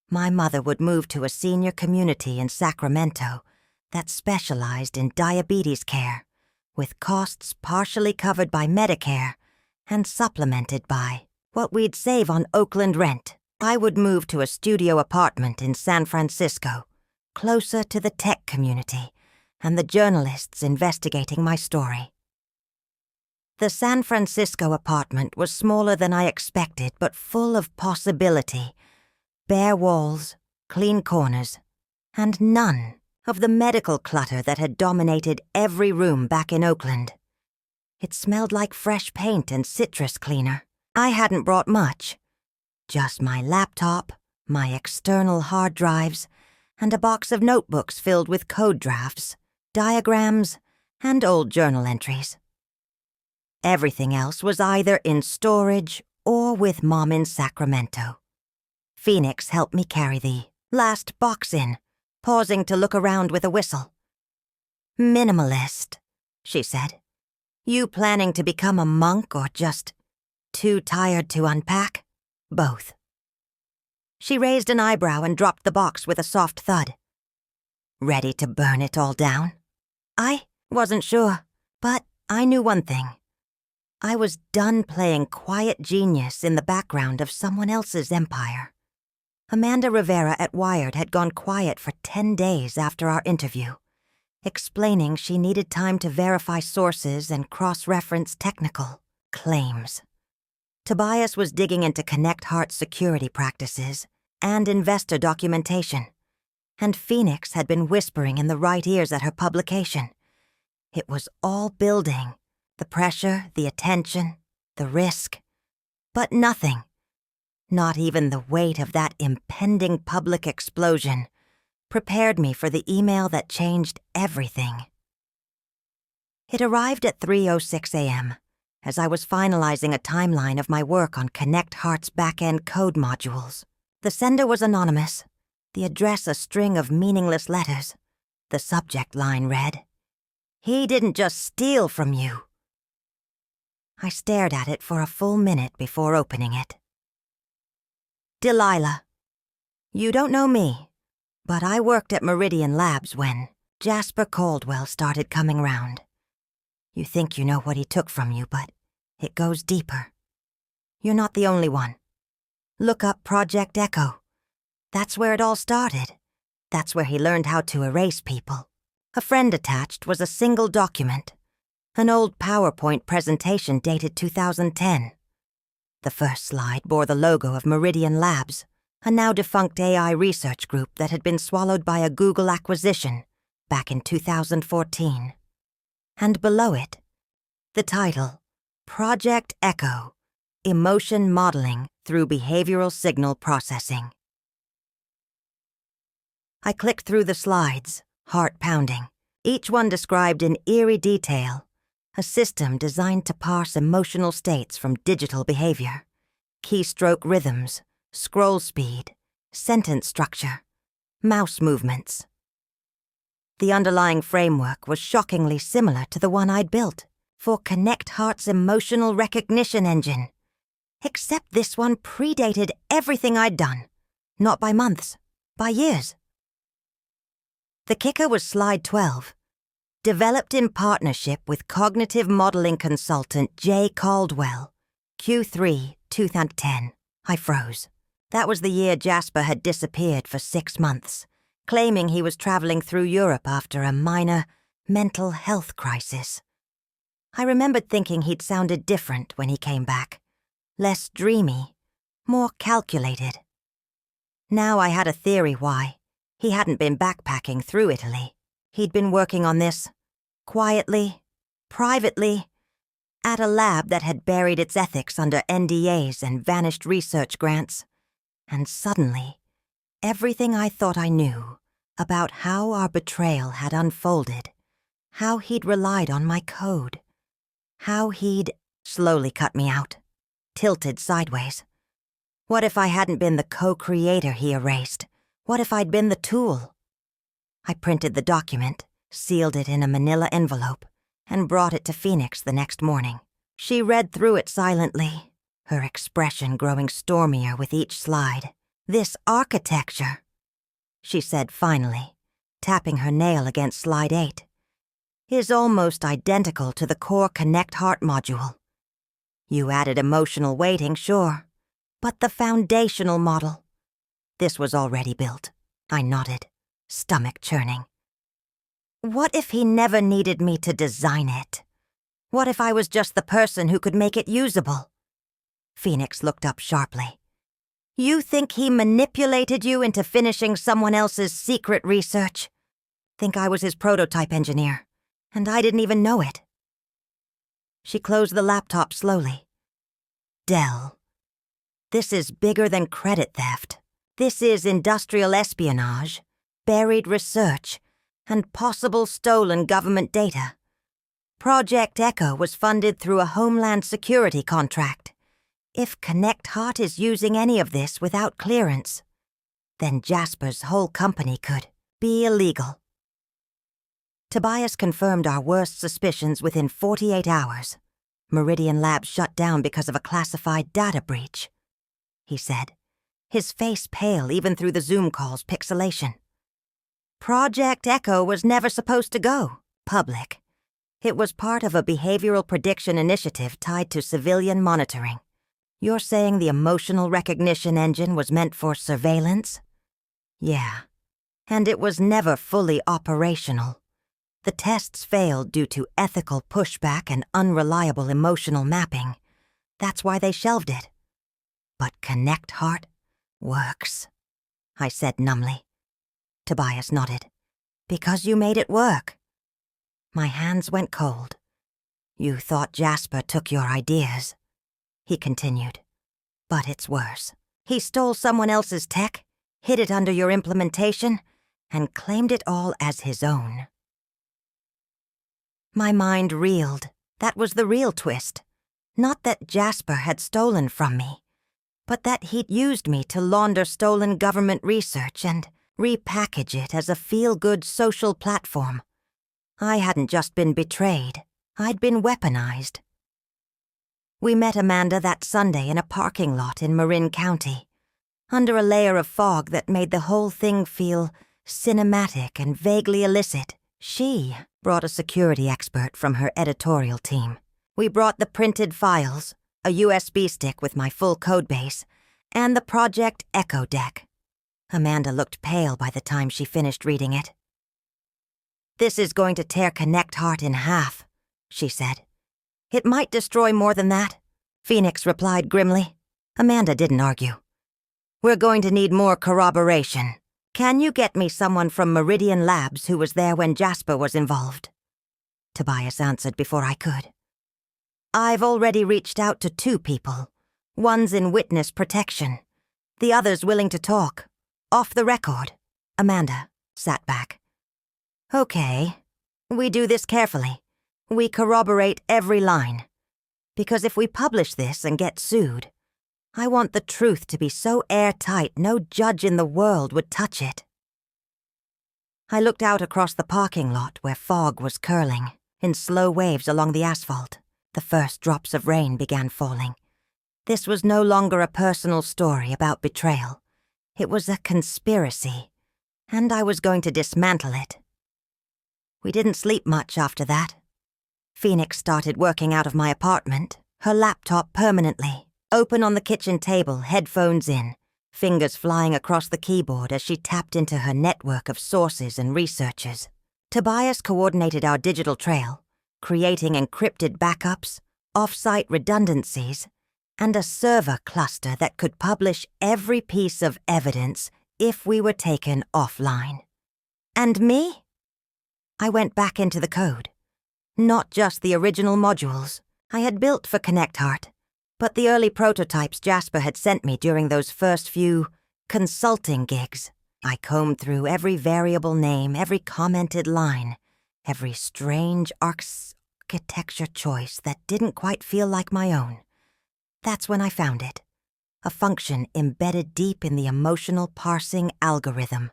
My mother would move to a senior community in Sacramento that specialized in diabetes care, with costs partially covered by Medicare and supplemented by what we'd save on Oakland rent. I would move to a studio apartment in San Francisco, closer to the tech community and the journalists investigating my story. The San Francisco apartment was smaller than I expected, but full of possibility. Bare walls, clean corners, and none of the medical clutter that had dominated every room back in Oakland. It smelled like fresh paint and citrus cleaner. I hadn't brought much. Just my laptop, my external hard drives, and a box of notebooks filled with code drafts, diagrams, and old journal entries. Everything else was either in storage or with Mom in Sacramento. Phoenix helped me carry the last box in, pausing to look around with a whistle. "Minimalist," she said. "You planning to become a monk or just too tired to unpack?" "Both." She raised an eyebrow and dropped the box with a soft thud. "Ready to burn it all down?" I wasn't sure, but I knew one thing. I was done playing quiet genius in the background of someone else's empire. Amanda Rivera at Wired had gone quiet for 10 days after our interview, explaining she needed time to verify sources and cross-reference technical claims. Tobias was digging into Connect Heart's security practices and investor documentation, and Phoenix had been whispering in the right ears at her publication. It was all building. The pressure, the attention, the risk. But nothing, not even the weight of that impending public explosion, prepared me for the email that changed everything. It arrived at 3:06 a.m., as I was finalizing a timeline of my work on Connect Heart's back-end code modules. The sender was anonymous, the address a string of meaningless letters. The subject line read, "He didn't just steal from you." I stared at it for a full minute before opening it. Delilah, you don't know me, but I worked at Meridian Labs when Jasper Caldwell started coming round. You think you know what he took from you, but it goes deeper. You're not the only one. Look up Project Echo. That's where it all started. That's where he learned how to erase people. A friend attached was a single document. An old PowerPoint presentation dated 2010. The first slide bore the logo of Meridian Labs, a now-defunct AI research group that had been swallowed by a Google acquisition back in 2014. And below it, the title, Project Echo, Emotion Modeling Through Behavioral Signal Processing. I clicked through the slides, heart pounding, each one described in eerie detail. A system designed to parse emotional states from digital behavior, keystroke rhythms, scroll speed, sentence structure, mouse movements. The underlying framework was shockingly similar to the one I'd built for Connect Heart's emotional recognition engine, except this one predated everything I'd done, not by months, by years. The kicker was slide 12. Developed in partnership with cognitive modeling consultant Jay Caldwell, Q3 2010. I froze. That was the year Jasper had disappeared for 6 months, claiming he was traveling through Europe after a minor mental health crisis. I remembered thinking he'd sounded different when he came back, less dreamy, more calculated. Now I had a theory why. He hadn't been backpacking through Italy. He'd been working on this, quietly, privately, at a lab that had buried its ethics under NDAs and vanished research grants. And suddenly, everything I thought I knew about how our betrayal had unfolded How he'd relied on my code. How he'd slowly cut me out, tilted sideways. What if I hadn't been the co-creator he erased? What if I'd been the tool? I printed the document, sealed it in a manila envelope, and brought it to Phoenix the next morning. She read through it silently, her expression growing stormier with each slide. "This architecture," she said finally, tapping her nail against slide 8, "is almost identical to the core Connect Heart module. You added emotional weighting, sure, but the foundational model. This was already built." I nodded, stomach churning. What if he never needed me to design it? What if I was just the person who could make it usable? Phoenix looked up sharply. "You think he manipulated you into finishing someone else's secret research? Think I was his prototype engineer, and I didn't even know it." She closed the laptop slowly. "Dell, this is bigger than credit theft. This is industrial espionage, buried research, and possible stolen government data. Project Echo was funded through a Homeland Security contract. If Connect Heart is using any of this without clearance, then Jasper's whole company could be illegal." Tobias confirmed our worst suspicions within 48 hours. Meridian Labs shut down because of a classified data breach, he said, his face pale even through the Zoom call's pixelation. Project Echo was never supposed to go public. It was part of a behavioral prediction initiative tied to civilian monitoring. You're saying the emotional recognition engine was meant for surveillance? Yeah. And it was never fully operational. The tests failed due to ethical pushback and unreliable emotional mapping. That's why they shelved it. But Connect Heart works, I said numbly. Tobias nodded. "Because you made it work." My hands went cold. "You thought Jasper took your ideas," he continued. "But it's worse. He stole someone else's tech, hid it under your implementation, and claimed it all as his own." My mind reeled. That was the real twist. Not that Jasper had stolen from me, but that he'd used me to launder stolen government research and repackage it as a feel-good social platform. I hadn't just been betrayed, I'd been weaponized. We met Amanda that Sunday in a parking lot in Marin County, under a layer of fog that made the whole thing feel cinematic and vaguely illicit. She brought a security expert from her editorial team. We brought the printed files, a USB stick with my full codebase, and the Project Echo deck. Amanda looked pale by the time she finished reading it. "This is going to tear Connect Heart in half," she said. "It might destroy more than that," Phoenix replied grimly. Amanda didn't argue. "We're going to need more corroboration. Can you get me someone from Meridian Labs who was there when Jasper was involved?" Tobias answered before I could. "I've already reached out to 2 people. One's in witness protection. The other's willing to talk. Off the record." Amanda sat back. "Okay. We do this carefully. We corroborate every line. Because if we publish this and get sued, I want the truth to be so airtight no judge in the world would touch it." I looked out across the parking lot where fog was curling, in slow waves along the asphalt. The first drops of rain began falling. This was no longer a personal story about betrayal. It was a conspiracy, and I was going to dismantle it. We didn't sleep much after that. Phoenix started working out of my apartment, her laptop permanently, open on the kitchen table, headphones in, fingers flying across the keyboard as she tapped into her network of sources and researchers. Tobias coordinated our digital trail, creating encrypted backups, off-site redundancies, and a server cluster that could publish every piece of evidence if we were taken offline. And me? I went back into the code. Not just the original modules I had built for Connect Heart, but the early prototypes Jasper had sent me during those first few consulting gigs. I combed through every variable name, every commented line, every strange architecture choice that didn't quite feel like my own. That's when I found it. A function embedded deep in the emotional parsing algorithm.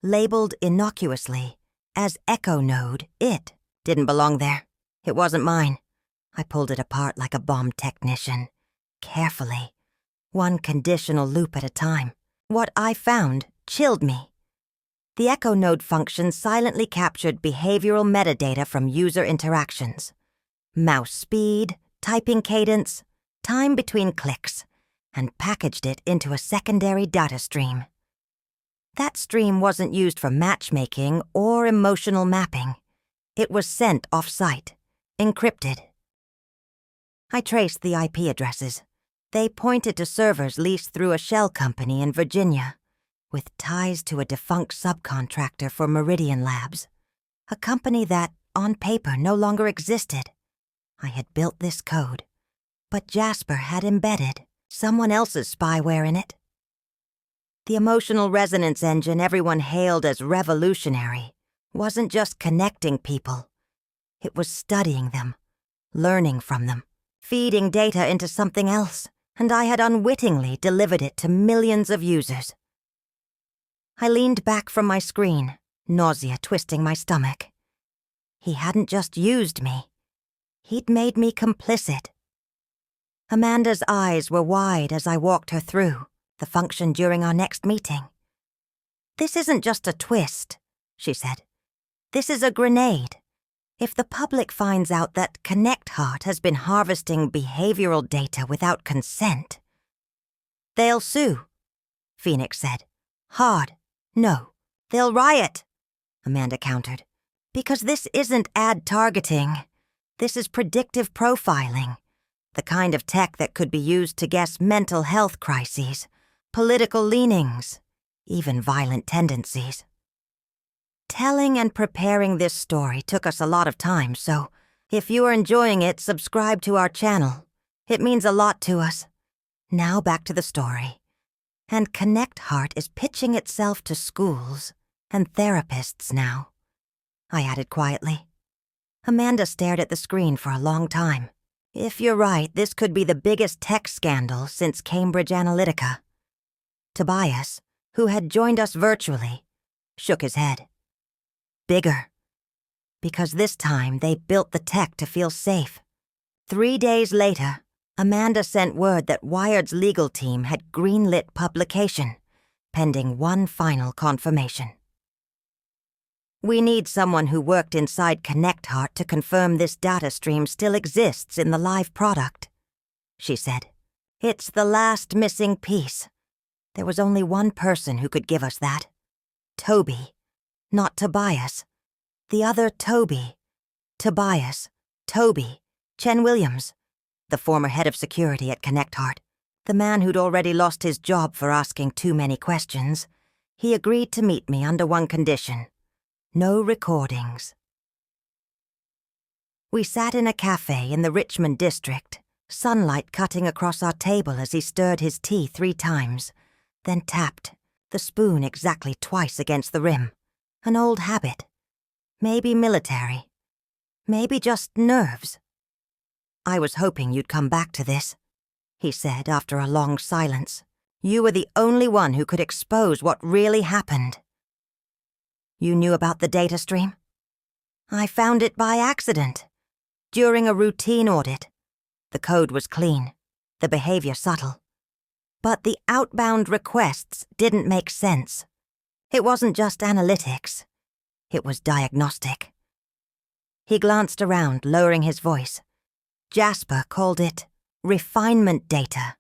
Labeled innocuously as Echo Node, it didn't belong there. It wasn't mine. I pulled it apart like a bomb technician. Carefully. One conditional loop at a time. What I found chilled me. The Echo Node function silently captured behavioral metadata from user interactions. Mouse speed, typing cadence, time between clicks, and packaged it into a secondary data stream. That stream wasn't used for matchmaking or emotional mapping. It was sent off-site, encrypted. I traced the IP addresses. They pointed to servers leased through a shell company in Virginia, with ties to a defunct subcontractor for Meridian Labs, a company that, on paper, no longer existed. I had built this code, but Jasper had embedded someone else's spyware in it. The emotional resonance engine everyone hailed as revolutionary wasn't just connecting people. It was studying them, learning from them, feeding data into something else, and I had unwittingly delivered it to millions of users. I leaned back from my screen, nausea twisting my stomach. He hadn't just used me. He'd made me complicit. Amanda's eyes were wide as I walked her through the function during our next meeting. "This isn't just a twist," she said. "This is a grenade. If the public finds out that ConnectHeart has been harvesting behavioral data without consent..." "They'll sue," Phoenix said. "Hard. No, they'll riot," Amanda countered. "Because this isn't ad targeting. This is predictive profiling. The kind of tech that could be used to guess mental health crises, political leanings, even violent tendencies." Telling and preparing this story took us a lot of time, so if you are enjoying it, subscribe to our channel. It means a lot to us. Now back to the story. And ConnectHeart is pitching itself to schools and therapists now, I added quietly. Amanda stared at the screen for a long time. If you're right, this could be the biggest tech scandal since Cambridge Analytica. Tobias, who had joined us virtually, shook his head. Bigger. Because this time they built the tech to feel safe. 3 days later, Amanda sent word that Wired's legal team had greenlit publication, pending one final confirmation. "We need someone who worked inside ConnectHeart to confirm this data stream still exists in the live product," she said. "It's the last missing piece. There was only one person who could give us that. Toby. Not Tobias. The other Toby. Tobias. Toby. Chen Williams. The former head of security at ConnectHeart. The man who'd already lost his job for asking too many questions. He agreed to meet me under one condition. No recordings." We sat in a cafe in the Richmond district, sunlight cutting across our table as he stirred his tea 3 times, then tapped, the spoon exactly twice against the rim. An old habit. Maybe military. Maybe just nerves. "I was hoping you'd come back to this," he said after a long silence. "You were the only one who could expose what really happened." "You knew about the data stream?" "I found it by accident. During a routine audit. The code was clean, the behavior subtle. But the outbound requests didn't make sense. It wasn't just analytics. It was diagnostic." He glanced around, lowering his voice. "Jasper called it refinement data.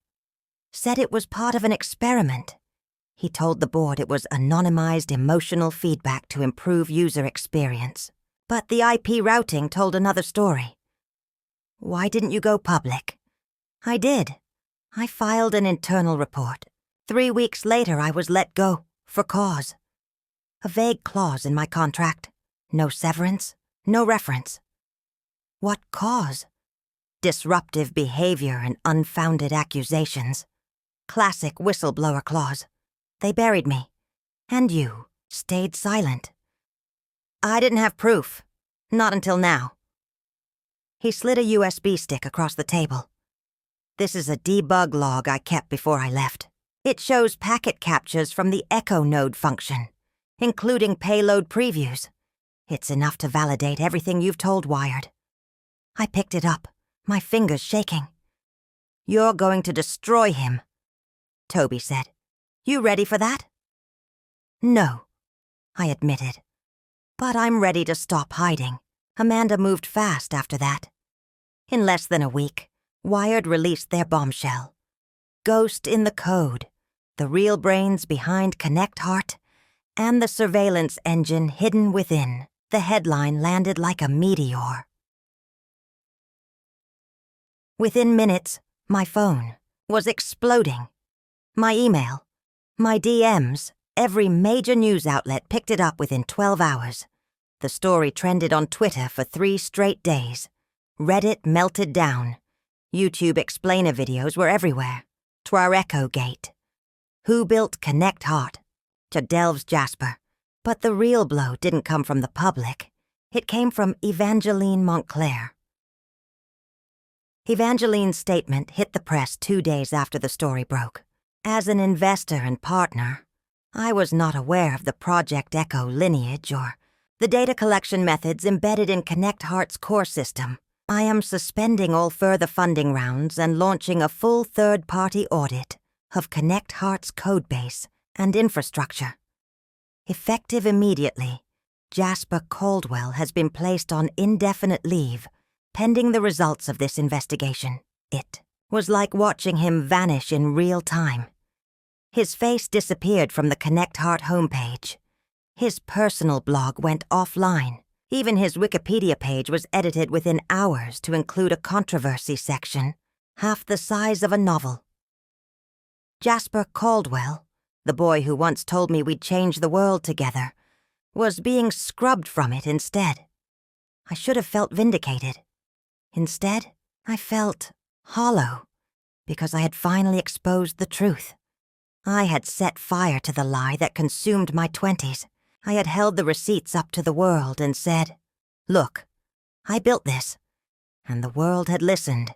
Said it was part of an experiment. He told the board it was anonymized emotional feedback to improve user experience. But the IP routing told another story." "Why didn't you go public?" "I did. I filed an internal report. 3 weeks later I was let go, for cause. A vague clause in my contract. No severance, no reference." "What cause?" "Disruptive behavior and unfounded accusations. Classic whistleblower clause. They buried me. And you stayed silent." "I didn't have proof. Not until now. He slid a USB stick across the table. This is a debug log I kept before I left. It shows packet captures from the Echo node function, including payload previews. It's enough to validate everything you've told Wired. I picked it up, my fingers shaking. You're going to destroy him, Toby said. You ready for that? No, I admitted. But I'm ready to stop hiding. Amanda moved fast after that. In less than a week, Wired released their bombshell. Ghost in the code, the real brains behind Connect Heart, and the surveillance engine hidden within. The headline landed like a meteor. Within minutes, my phone was exploding. My email, my DMs, every major news outlet picked it up within 12 hours. The story trended on Twitter for 3 straight days. Reddit melted down. YouTube explainer videos were everywhere. 'Twar Echo Gate. Who built Connect Heart? To Delves Jasper. But the real blow didn't come from the public. It came from Evangeline Montclair. Evangeline's statement hit the press 2 days after the story broke. As an investor and partner, I was not aware of the Project Echo lineage or the data collection methods embedded in Connect Heart's core system. I am suspending all further funding rounds and launching a full third-party audit of Connect Heart's codebase and infrastructure. Effective immediately, Jasper Caldwell has been placed on indefinite leave, pending the results of this investigation. It was like watching him vanish in real time. His face disappeared from the Connect Heart homepage. His personal blog went offline. Even his Wikipedia page was edited within hours to include a controversy section, half the size of a novel. Jasper Caldwell, the boy who once told me we'd change the world together, was being scrubbed from it instead. I should have felt vindicated. Instead, I felt hollow, because I had finally exposed the truth. I had set fire to the lie that consumed my 20s. I had held the receipts up to the world and said, "Look, I built this," and the world had listened.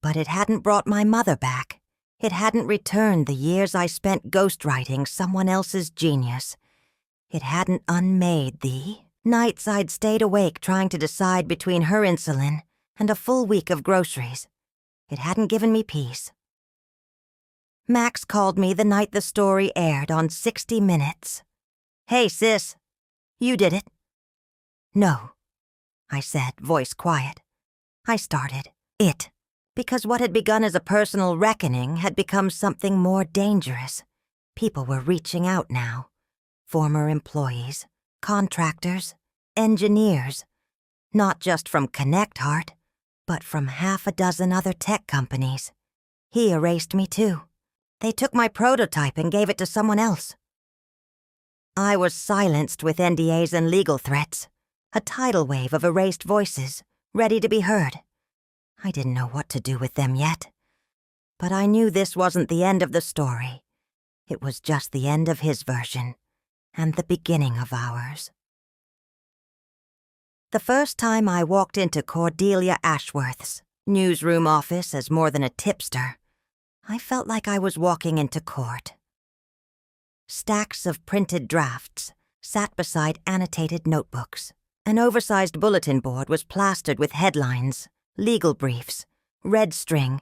But it hadn't brought my mother back. It hadn't returned the years I spent ghostwriting someone else's genius. It hadn't unmade the nights I'd stayed awake trying to decide between her insulin and a full week of groceries. It hadn't given me peace. Max called me the night the story aired on 60 Minutes. "Hey, sis, you did it." "No," I said, voice quiet. I started it, because what had begun as a personal reckoning had become something more dangerous. People were reaching out now. Former employees, contractors, engineers. Not just from Connect Heart, but from half a dozen other tech companies. He erased me too. They took my prototype and gave it to someone else. I was silenced with NDAs and legal threats, a tidal wave of erased voices, ready to be heard. I didn't know what to do with them yet, but I knew this wasn't the end of the story. It was just the end of his version, and the beginning of ours. The first time I walked into Cordelia Ashworth's newsroom office as more than a tipster, I felt like I was walking into court. Stacks of printed drafts sat beside annotated notebooks. An oversized bulletin board was plastered with headlines, legal briefs, red string,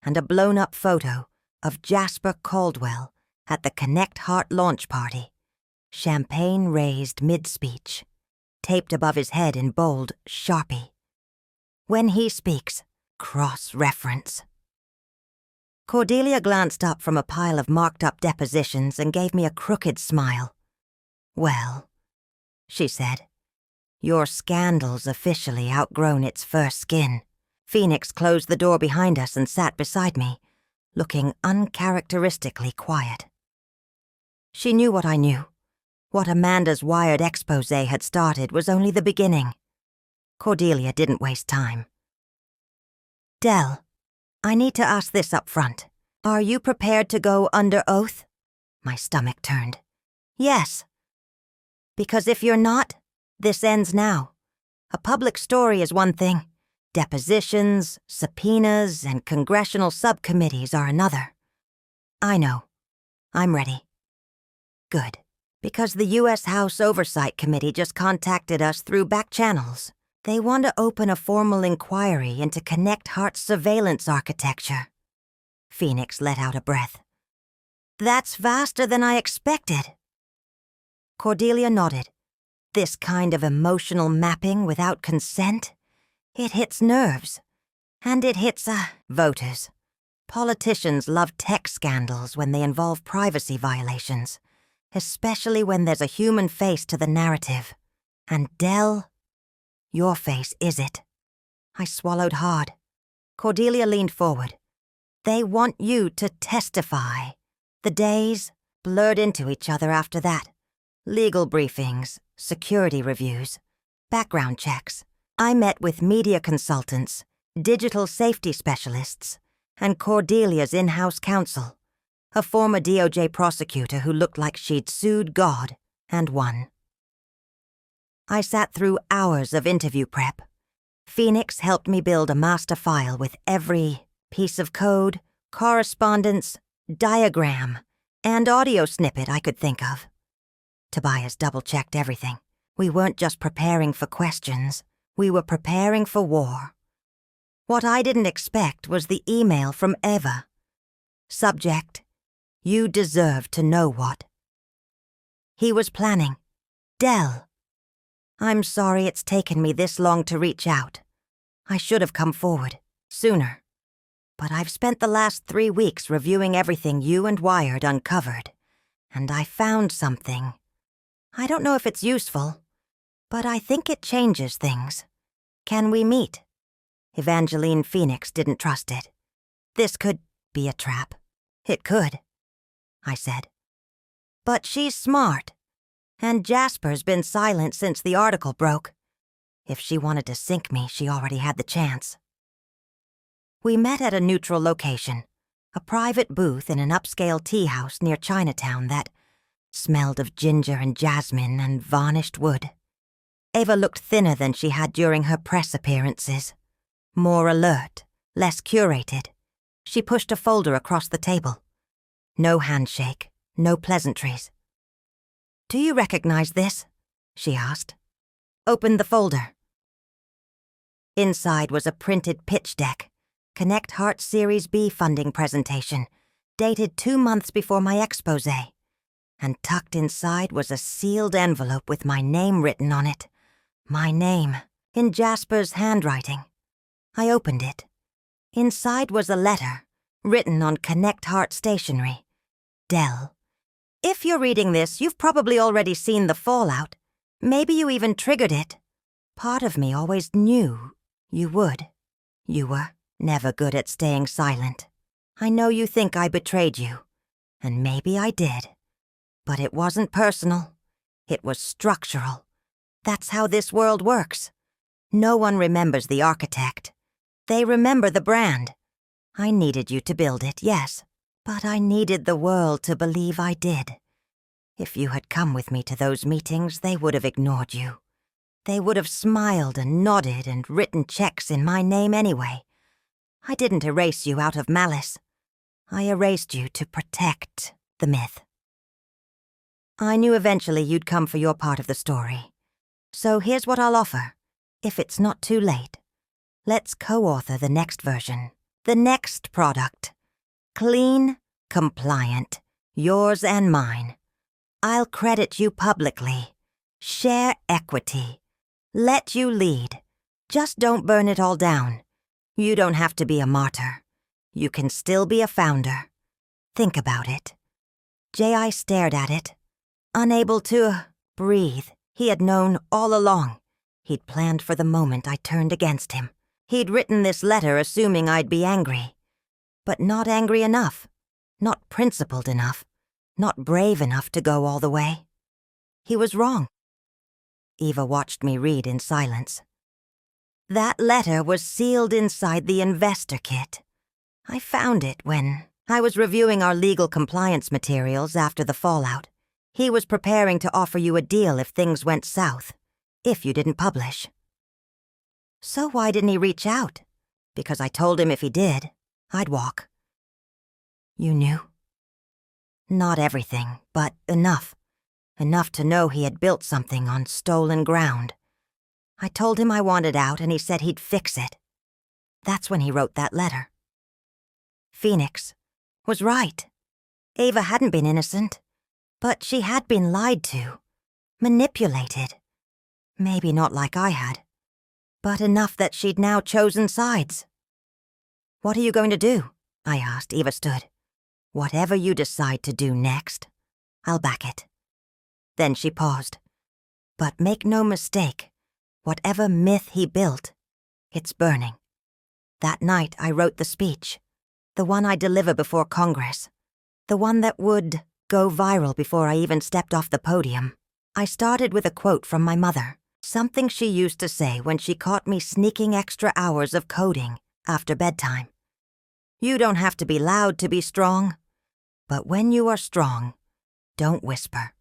and a blown-up photo of Jasper Caldwell at the Connect Heart launch party, champagne raised mid-speech, taped above his head in bold Sharpie. "When he speaks, cross-reference." Cordelia glanced up from a pile of marked-up depositions and gave me a crooked smile. "Well," she said, "your scandal's officially outgrown its fur skin." Phoenix closed the door behind us and sat beside me, looking uncharacteristically quiet. She knew what I knew. What Amanda's Wired expose had started was only the beginning. Cordelia didn't waste time. "Del, I need to ask this up front. Are you prepared to go under oath?" My stomach turned. "Yes." "Because if you're not, this ends now. A public story is one thing. Depositions, subpoenas, and congressional subcommittees are another. I know. I'm ready. Good. Because the U.S. House Oversight Committee just contacted us through back channels. They want to open a formal inquiry into Connect Heart's surveillance architecture. Phoenix let out a breath. That's vaster than I expected. Cordelia nodded. This kind of emotional mapping without consent? It hits nerves. And it hits, voters. Politicians love tech scandals when they involve privacy violations, especially when there's a human face to the narrative. And Dell, your face is it. I swallowed hard. Cordelia leaned forward. They want you to testify. The days blurred into each other after that. Legal briefings, security reviews, background checks. I met with media consultants, digital safety specialists, and Cordelia's in-house counsel, a former DOJ prosecutor who looked like she'd sued God and won. I sat through hours of interview prep. Phoenix helped me build a master file with every piece of code, correspondence, diagram, and audio snippet I could think of. Tobias double-checked everything. We weren't just preparing for questions. We were preparing for war. What I didn't expect was the email from Eva. Subject, you deserve to know what. He was planning. Dell. I'm sorry it's taken me this long to reach out. I should have come forward, sooner. But I've spent the last 3 weeks reviewing everything you and Wired uncovered, and I found something. I don't know if it's useful, but I think it changes things. Can we meet? Evangeline Phoenix didn't trust it. This could be a trap. It could, I said. But she's smart, and Jasper's been silent since the article broke. If she wanted to sink me, she already had the chance. We met at a neutral location, a private booth in an upscale tea house near Chinatown that smelled of ginger and jasmine and varnished wood. Eva looked thinner than she had during her press appearances. More alert, less curated. She pushed a folder across the table. No handshake, no pleasantries. Do you recognize this? She asked. Opened the folder. Inside was a printed pitch deck, Connect Heart Series B funding presentation, dated 2 months before my expose. And tucked inside was a sealed envelope with my name written on it. My name, in Jasper's handwriting. I opened it. Inside was a letter, written on Connect Heart stationery. Dell. If you're reading this, you've probably already seen the fallout. Maybe you even triggered it. Part of me always knew you would. You were never good at staying silent. I know you think I betrayed you, and maybe I did. But it wasn't personal. It was structural. That's how this world works. No one remembers the architect. They remember the brand. I needed you to build it, yes, but I needed the world to believe I did. If you had come with me to those meetings, they would have ignored you. They would have smiled and nodded and written checks in my name anyway. I didn't erase you out of malice. I erased you to protect the myth. I knew eventually you'd come for your part of the story. So here's what I'll offer, if it's not too late. Let's co-author the next version, the next product. Clean, compliant, yours and mine. I'll credit you publicly. Share equity. Let you lead. Just don't burn it all down. You don't have to be a martyr. You can still be a founder. Think about it. J.I. stared at it. Unable to breathe. He had known all along. He'd planned for the moment I turned against him. He'd written this letter assuming I'd be angry. But not angry enough. Not principled enough. Not brave enough to go all the way. He was wrong. Eva watched me read in silence. That letter was sealed inside the investor kit. I found it when I was reviewing our legal compliance materials after the fallout. He was preparing to offer you a deal if things went south, if you didn't publish. So why didn't he reach out? Because I told him if he did, I'd walk. You knew? Not everything, but enough. Enough to know he had built something on stolen ground. I told him I wanted out, and he said he'd fix it. That's when he wrote that letter. Phoenix was right. Ava hadn't been innocent, but she had been lied to, manipulated. Maybe not like I had, but enough that she'd now chosen sides. What are you going to do? I asked. Eva stood. Whatever you decide to do next, I'll back it. Then she paused. But make no mistake, whatever myth he built, it's burning. That night I wrote the speech, the one I deliver before Congress, the one that would go viral before I even stepped off the podium. I started with a quote from my mother, something she used to say when she caught me sneaking extra hours of coding after bedtime. You don't have to be loud to be strong, but when you are strong, don't whisper.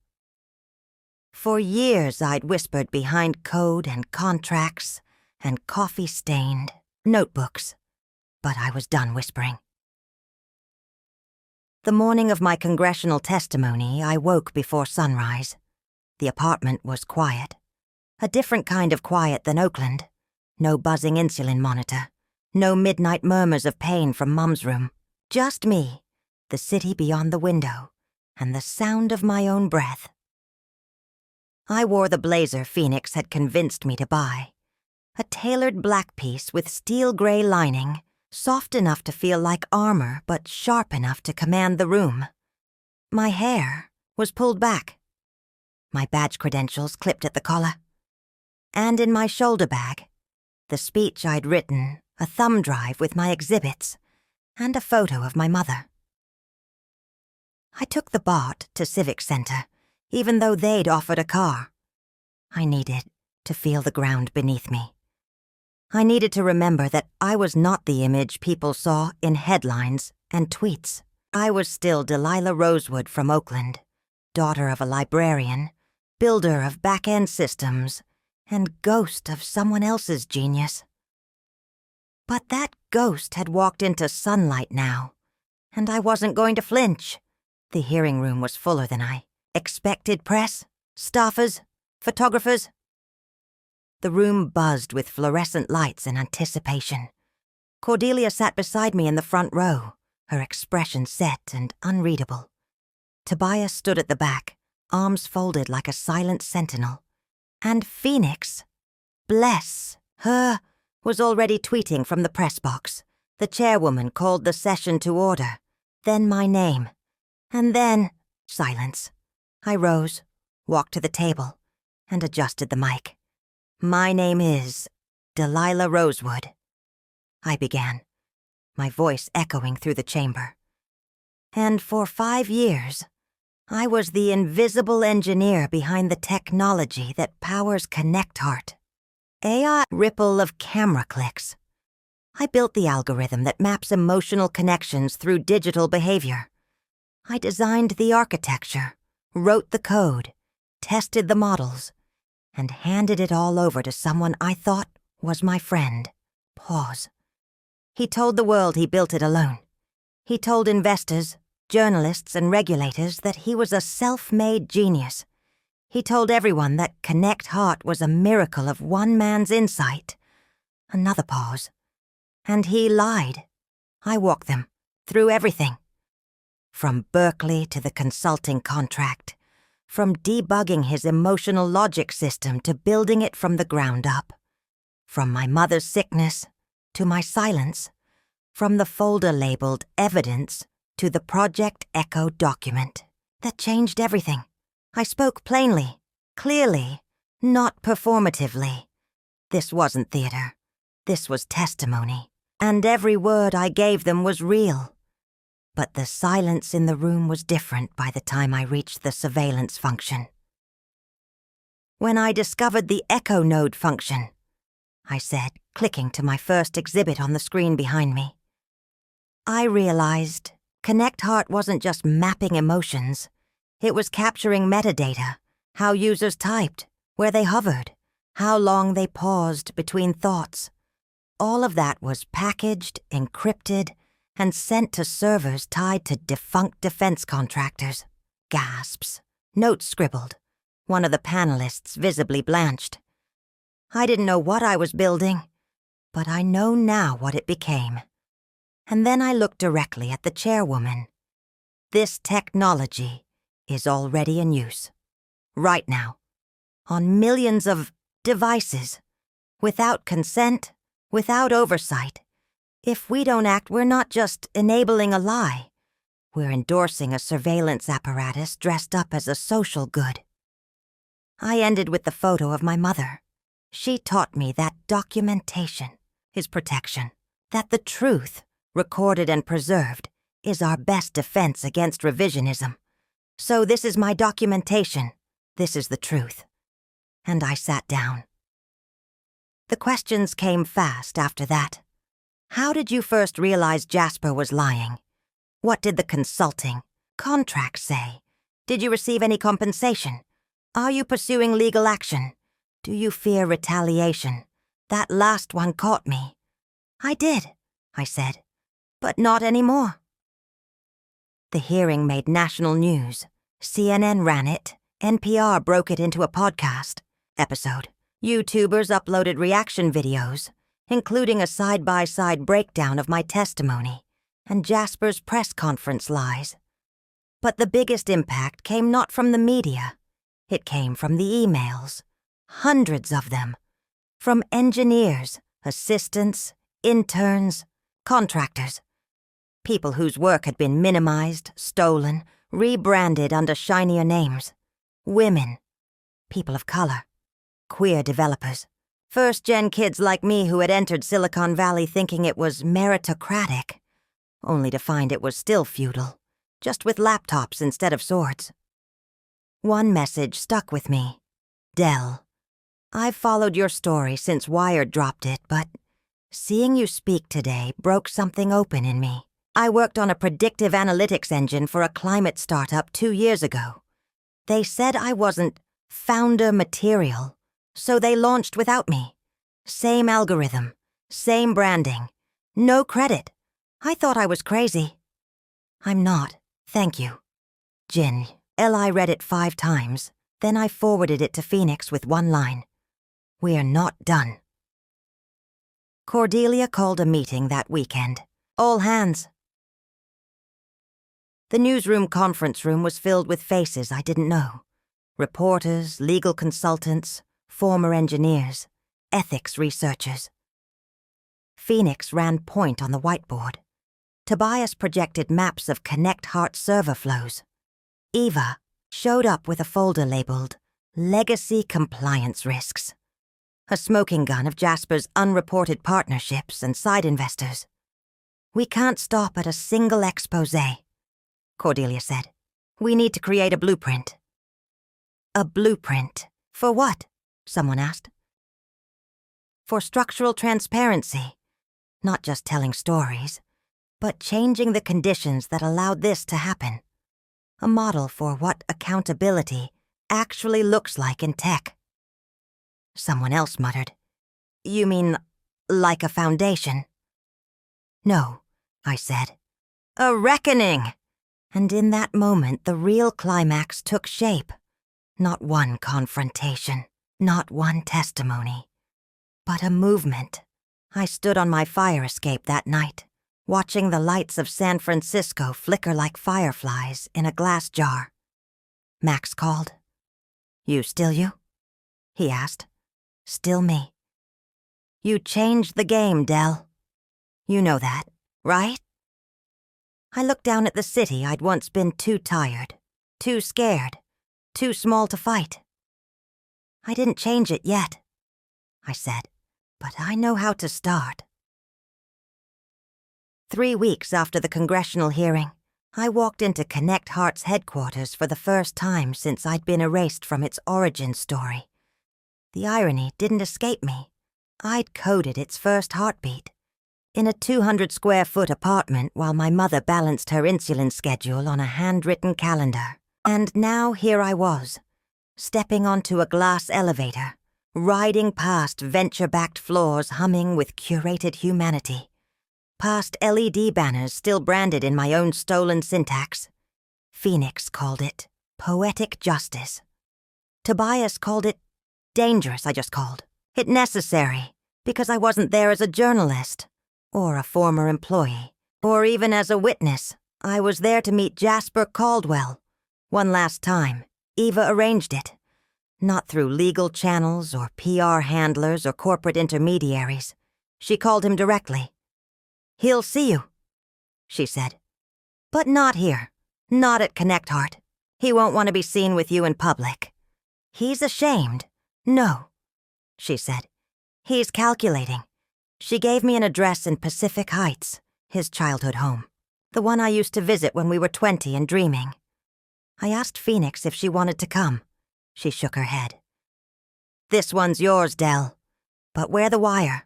For years I'd whispered behind code and contracts and coffee-stained notebooks, but I was done whispering. The morning of my congressional testimony, I woke before sunrise. The apartment was quiet. A different kind of quiet than Oakland. No buzzing insulin monitor. No midnight murmurs of pain from Mum's room. Just me, the city beyond the window, and the sound of my own breath. I wore the blazer Phoenix had convinced me to buy. A tailored black piece with steel gray lining, soft enough to feel like armor but sharp enough to command the room. My hair was pulled back. My badge credentials clipped at the collar. And in my shoulder bag, the speech I'd written, a thumb drive with my exhibits, and a photo of my mother. I took the BART to Civic Center, even though they'd offered a car. I needed to feel the ground beneath me. I needed to remember that I was not the image people saw in headlines and tweets. I was still Delilah Rosewood from Oakland, daughter of a librarian, builder of back-end systems, and ghost of someone else's genius. But that ghost had walked into sunlight now, and I wasn't going to flinch. The hearing room was fuller than I expected. Press, staffers, photographers. The room buzzed with fluorescent lights and anticipation. Cordelia sat beside me in the front row, her expression set and unreadable. Tobias stood at the back, arms folded like a silent sentinel. And Phoenix, bless her, was already tweeting from the press box. The chairwoman called the session to order, then my name, and then silence. I rose, walked to the table, and adjusted the mic. My name is Delilah Rosewood, I began, my voice echoing through the chamber. And for 5 years, I was the invisible engineer behind the technology that powers ConnectHeart. AI ripple of camera clicks. I built the algorithm that maps emotional connections through digital behavior. I designed the architecture, wrote the code, tested the models, and handed it all over to someone I thought was my friend. Pause. He told the world he built it alone. He told investors, journalists, and regulators that he was a self-made genius. He told everyone that ConnectHeart was a miracle of one man's insight. Another pause. And he lied. I walked them through everything. From Berkeley to the consulting contract. From debugging his emotional logic system to building it from the ground up. From my mother's sickness to my silence. From the folder labeled evidence to the Project Echo document that changed everything. I spoke plainly, clearly, not performatively. This wasn't theater. This was testimony. And every word I gave them was real. But the silence in the room was different by the time I reached the surveillance function. When I discovered the Echo Node function, I said, clicking to my first exhibit on the screen behind me, I realized ConnectHeart wasn't just mapping emotions. It was capturing metadata, how users typed, where they hovered, how long they paused between thoughts. All of that was packaged, encrypted, and sent to servers tied to defunct defense contractors. Gasps. Notes scribbled. One of the panelists visibly blanched. I didn't know what I was building, but I know now what it became. And then I looked directly at the chairwoman. This technology is already in use. Right now. On millions of devices. Without consent, without oversight. If we don't act, we're not just enabling a lie. We're endorsing a surveillance apparatus dressed up as a social good. I ended with the photo of my mother. She taught me that documentation is protection, that the truth, recorded and preserved, is our best defense against revisionism. So this is my documentation. This is the truth. And I sat down. The questions came fast after that. How did you first realize Jasper was lying? What did the consulting contract say? Did you receive any compensation? Are you pursuing legal action? Do you fear retaliation? That last one caught me. I did, I said, but not anymore. The hearing made national news. CNN ran it. NPR broke it into a podcast episode. YouTubers uploaded reaction videos, including a side-by-side breakdown of my testimony and Jasper's press conference lies. But the biggest impact came not from the media. It came from the emails, hundreds of them, from engineers, assistants, interns, contractors, people whose work had been minimized, stolen, rebranded under shinier names, women, people of color, queer developers, first-gen kids like me who had entered Silicon Valley thinking it was meritocratic, only to find it was still feudal, just with laptops instead of swords. One message stuck with me. Dell, I've followed your story since Wired dropped it, but seeing you speak today broke something open in me. I worked on a predictive analytics engine for a climate startup 2 years ago. They said I wasn't founder material, so they launched without me. Same algorithm, same branding, no credit. I thought I was crazy. I'm not, thank you. Jin, Eli read it 5 times, then I forwarded it to Phoenix with one line. We're not done. Cordelia called a meeting that weekend. All hands. The newsroom conference room was filled with faces I didn't know. Reporters, legal consultants, former engineers, ethics researchers. Phoenix ran point on the whiteboard. Tobias projected maps of Connect Heart server flows. Eva showed up with a folder labeled Legacy Compliance Risks. A smoking gun of Jasper's unreported partnerships and side investors. We can't stop at a single expose, Cordelia said. We need to create a blueprint. A blueprint? For what? Someone asked. For structural transparency. Not just telling stories, but changing the conditions that allowed this to happen. A model for what accountability actually looks like in tech. Someone else muttered, You mean like a foundation? No, I said. A reckoning! And in that moment, the real climax took shape. Not one confrontation, not one testimony, but a movement. I stood on my fire escape that night, watching the lights of San Francisco flicker like fireflies in a glass jar. Max called. You still you? He asked. Still me. You changed the game, Dell. You know that, right? I looked down at the city I'd once been too tired, too scared, too small to fight. I didn't change it yet, I said, but I know how to start. 3 weeks after the congressional hearing, I walked into Connect Heart's headquarters for the first time since I'd been erased from its origin story. The irony didn't escape me. I'd coded its first heartbeat. In a 200-square-foot apartment while my mother balanced her insulin schedule on a handwritten calendar. And now here I was, stepping onto a glass elevator, riding past venture-backed floors humming with curated humanity, past LED banners still branded in my own stolen syntax. Phoenix called it poetic justice. Tobias called it dangerous, I just called it necessary, because I wasn't there as a journalist, or a former employee, or even as a witness. I was there to meet Jasper Caldwell. One last time, Eva arranged it. Not through legal channels or PR handlers or corporate intermediaries. She called him directly. "He'll see you," she said. "But not here. Not at Connect Heart. He won't want to be seen with you in public. He's ashamed. No," she said. "He's calculating." She gave me an address in Pacific Heights, his childhood home. The one I used to visit when we were 20 and dreaming. I asked Phoenix if she wanted to come. She shook her head. "This one's yours, Dell. But wear the wire."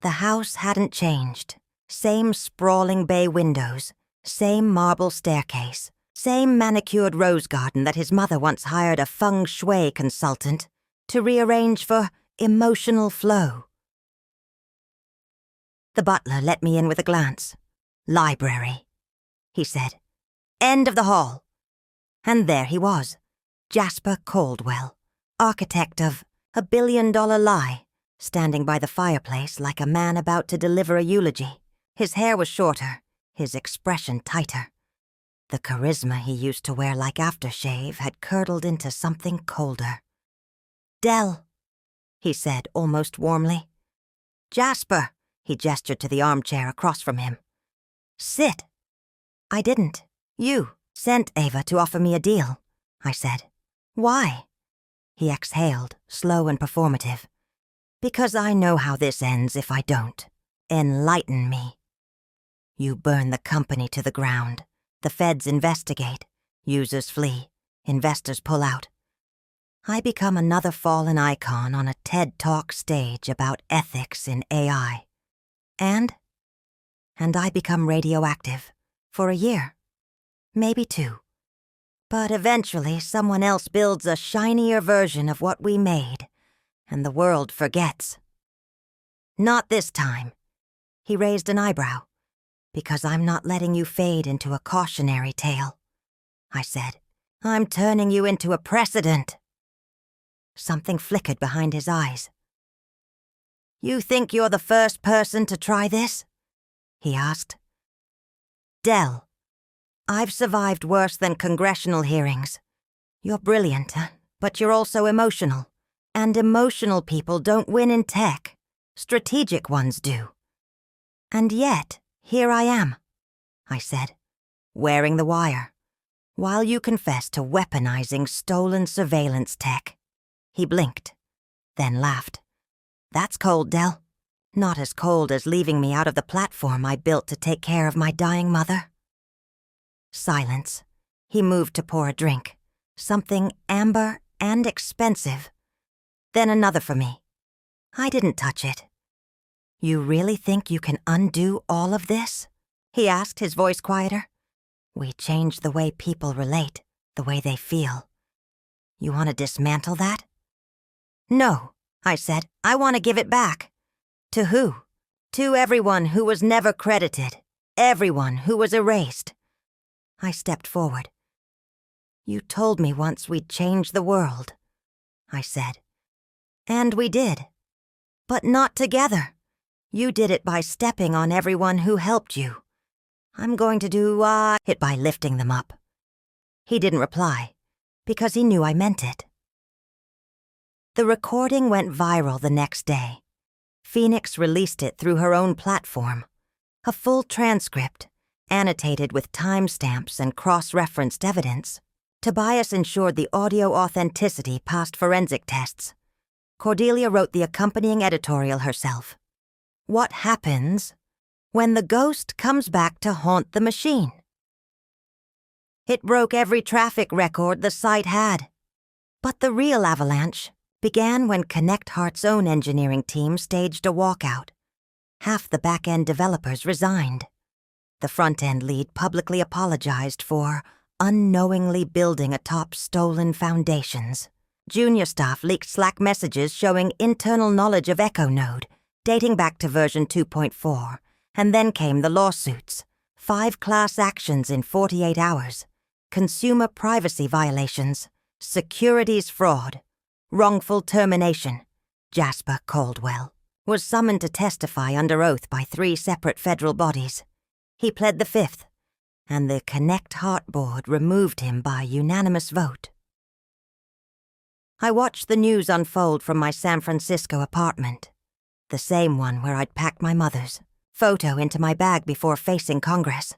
The house hadn't changed. Same sprawling bay windows, same marble staircase, same manicured rose garden that his mother once hired a feng shui consultant to rearrange for emotional flow. The butler let me in with a glance. "Library," he said. "End of the hall." And there he was, Jasper Caldwell, architect of $1 billion lie, standing by the fireplace like a man about to deliver a eulogy. His hair was shorter, his expression tighter. The charisma he used to wear like aftershave had curdled into something colder. "Dell," he said almost warmly. "Jasper," he gestured to the armchair across from him. "Sit." "I didn't. You sent Ava to offer me a deal," I said. "Why?" He exhaled, slow and performative. "Because I know how this ends if I don't. Enlighten me." "You burn the company to the ground. The feds investigate. Users flee. Investors pull out. I become another fallen icon on a TED Talk stage about ethics in AI. And I become radioactive. For a year. Maybe 2. But eventually someone else builds a shinier version of what we made, and the world forgets. Not this time." He raised an eyebrow. "Because I'm not letting you fade into a cautionary tale," I said. "I'm turning you into a precedent." Something flickered behind his eyes. "You think you're the first person to try this?" he asked. "Dell, I've survived worse than congressional hearings. You're brilliant, but you're also emotional. And emotional people don't win in tech. Strategic ones do. And yet, here I am," I said, "wearing the wire, while you confess to weaponizing stolen surveillance tech." He blinked, then laughed. "That's cold, Dell. Not as cold as leaving me out of the platform I built to take care of my dying mother." Silence. He moved to pour a drink, something amber and expensive. Then another for me. I didn't touch it. "You really think you can undo all of this?" he asked, his voice quieter. "We changed the way people relate, the way they feel. You want to dismantle that?" "No," I said. "I want to give it back." "To who?" "To everyone who was never credited. Everyone who was erased." I stepped forward. "You told me once we'd change the world," I said. "And we did. But not together. You did it by stepping on everyone who helped you. I'm going to do it by lifting them up." He didn't reply, because he knew I meant it. The recording went viral the next day. Phoenix released it through her own platform. A full transcript, annotated with timestamps and cross-referenced evidence. Tobias ensured the audio authenticity passed forensic tests. Cordelia wrote the accompanying editorial herself. What happens when the ghost comes back to haunt the machine? It broke every traffic record the site had. But the real avalanche began when Connect Heart's own engineering team staged a walkout. Half the back-end developers resigned. The front-end lead publicly apologized for unknowingly building atop stolen foundations. Junior staff leaked Slack messages showing internal knowledge of Echo Node, dating back to version 2.4, and then came the lawsuits. 5 class actions in 48 hours, consumer privacy violations, securities fraud, wrongful termination. Jasper Caldwell was summoned to testify under oath by 3 separate federal bodies. He pled the 5th, and the Connect Heart Board removed him by unanimous vote. I watched the news unfold from my San Francisco apartment, the same one where I'd packed my mother's photo into my bag before facing Congress.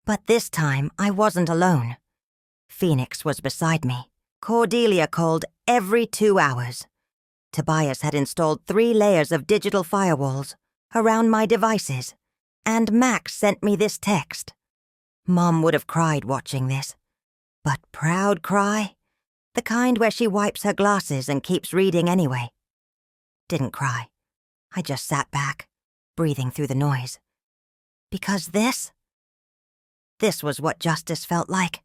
But this time, I wasn't alone. Phoenix was beside me. Cordelia called every 2 hours. Tobias had installed 3 layers of digital firewalls around my devices, and Max sent me this text. Mom would have cried watching this. But proud cry? The kind where she wipes her glasses and keeps reading anyway. Didn't cry. I just sat back, breathing through the noise. Because this was what justice felt like.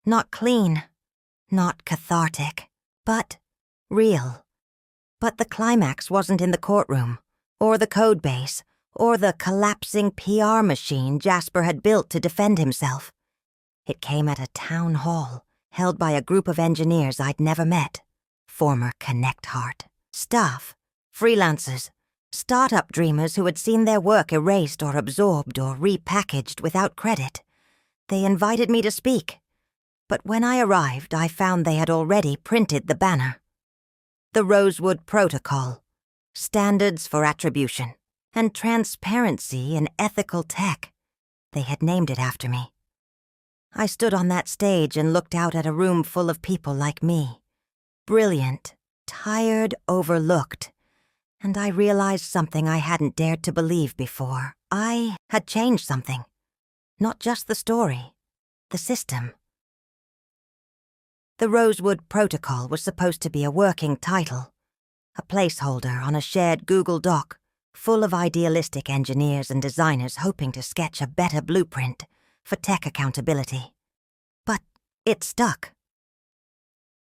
Not clean, not cathartic, but real. But the climax wasn't in the courtroom, or the code base, or the collapsing PR machine Jasper had built to defend himself. It came at a town hall held by a group of engineers I'd never met. Former Connect Heart staff, freelancers, startup dreamers who had seen their work erased or absorbed or repackaged without credit. They invited me to speak, but when I arrived, I found they had already printed the banner. The Rosewood Protocol, Standards for Attribution, and Transparency in Ethical Tech. They had named it after me. I stood on that stage and looked out at a room full of people like me. Brilliant, tired, overlooked. And I realized something I hadn't dared to believe before. I had changed something. Not just the story, the system. The Rosewood Protocol was supposed to be a working title, a placeholder on a shared Google Doc full of idealistic engineers and designers hoping to sketch a better blueprint for tech accountability. But it stuck.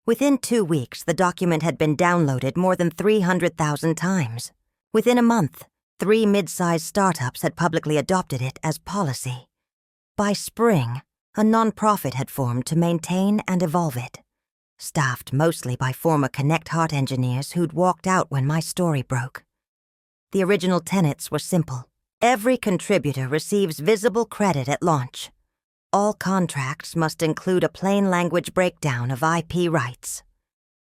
Within 2 weeks, the document had been downloaded more than 300,000 times. Within a month, 3 mid-sized startups had publicly adopted it as policy. By spring, a nonprofit had formed to maintain and evolve it, staffed mostly by former Connect Heart engineers who'd walked out when my story broke. The original tenets were simple. Every contributor receives visible credit at launch. All contracts must include a plain language breakdown of IP rights.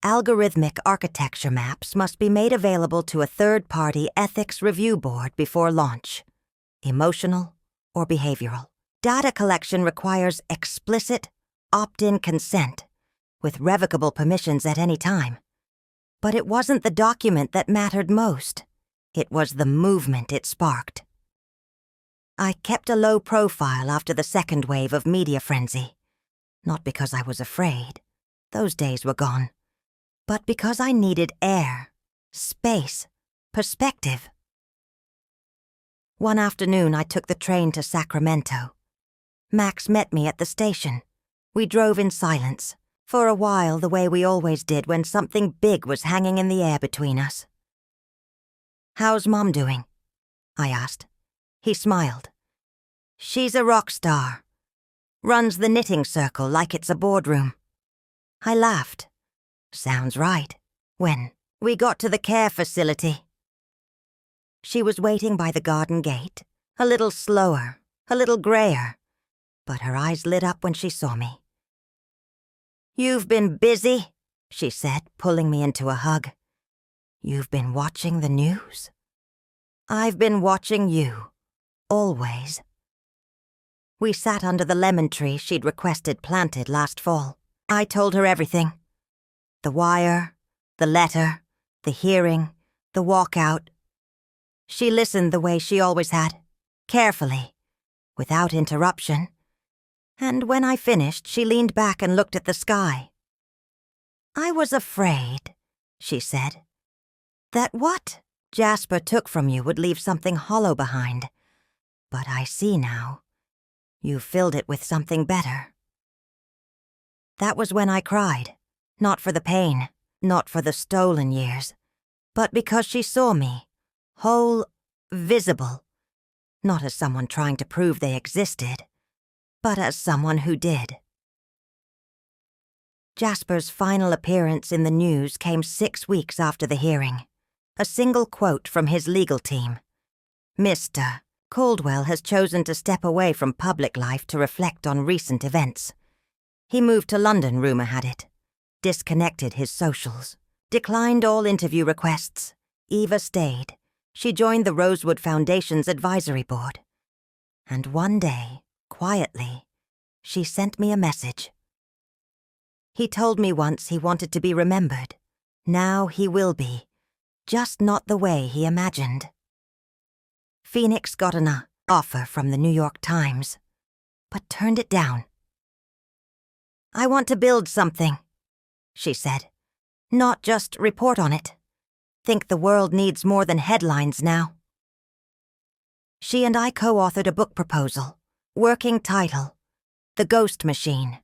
Algorithmic architecture maps must be made available to a third-party ethics review board before launch. Emotional or behavioral. Data collection requires explicit, opt-in consent, with revocable permissions at any time. But it wasn't the document that mattered most. It was the movement it sparked. I kept a low profile after the second wave of media frenzy. Not because I was afraid. Those days were gone. But because I needed air, space, perspective. One afternoon, I took the train to Sacramento. Max met me at the station. We drove in silence, for a while the way we always did when something big was hanging in the air between us. "How's Mom doing?" I asked. He smiled. "She's a rock star. Runs the knitting circle like it's a boardroom." I laughed. Sounds right. When we got to the care facility. She was waiting by the garden gate, a little slower, a little grayer, but her eyes lit up when she saw me. "You've been busy," she said, pulling me into a hug. "You've been watching the news?" "I've been watching you. Always." We sat under the lemon tree she'd requested planted last fall. I told her everything. The wire, the letter, the hearing, the walkout. She listened the way she always had, carefully, without interruption. And when I finished, she leaned back and looked at the sky. "I was afraid," she said, "that what Jasper took from you would leave something hollow behind. But I see now. You filled it with something better." That was when I cried, not for the pain, not for the stolen years, but because she saw me, whole, visible, not as someone trying to prove they existed, but as someone who did. Jasper's final appearance in the news came 6 weeks after the hearing. A single quote from his legal team. "Mr. Caldwell has chosen to step away from public life to reflect on recent events. He moved to London, rumor had it. Disconnected his socials. Declined all interview requests. Eva stayed. She joined the Rosewood Foundation's advisory board. And one day, quietly, she sent me a message. He told me once he wanted to be remembered. Now he will be, just not the way he imagined." Phoenix got an offer from the New York Times, but turned it down. "I want to build something," she said, "not just report on it. Think the world needs more than headlines now." She and I co-authored a book proposal, working title, The Ghost Machine.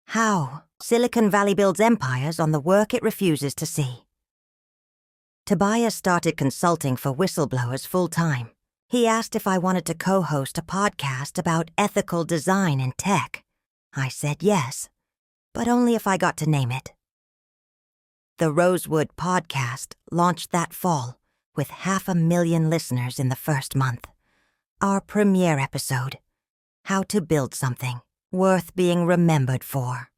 How Silicon Valley builds empires on the work it refuses to see. Tobias started consulting for whistleblowers full-time. He asked if I wanted to co-host a podcast about ethical design in tech. I said yes, but only if I got to name it. The Rosewood podcast launched that fall with 500,000 listeners in the first month. Our premiere episode, How to Build Something Worth Being Remembered For.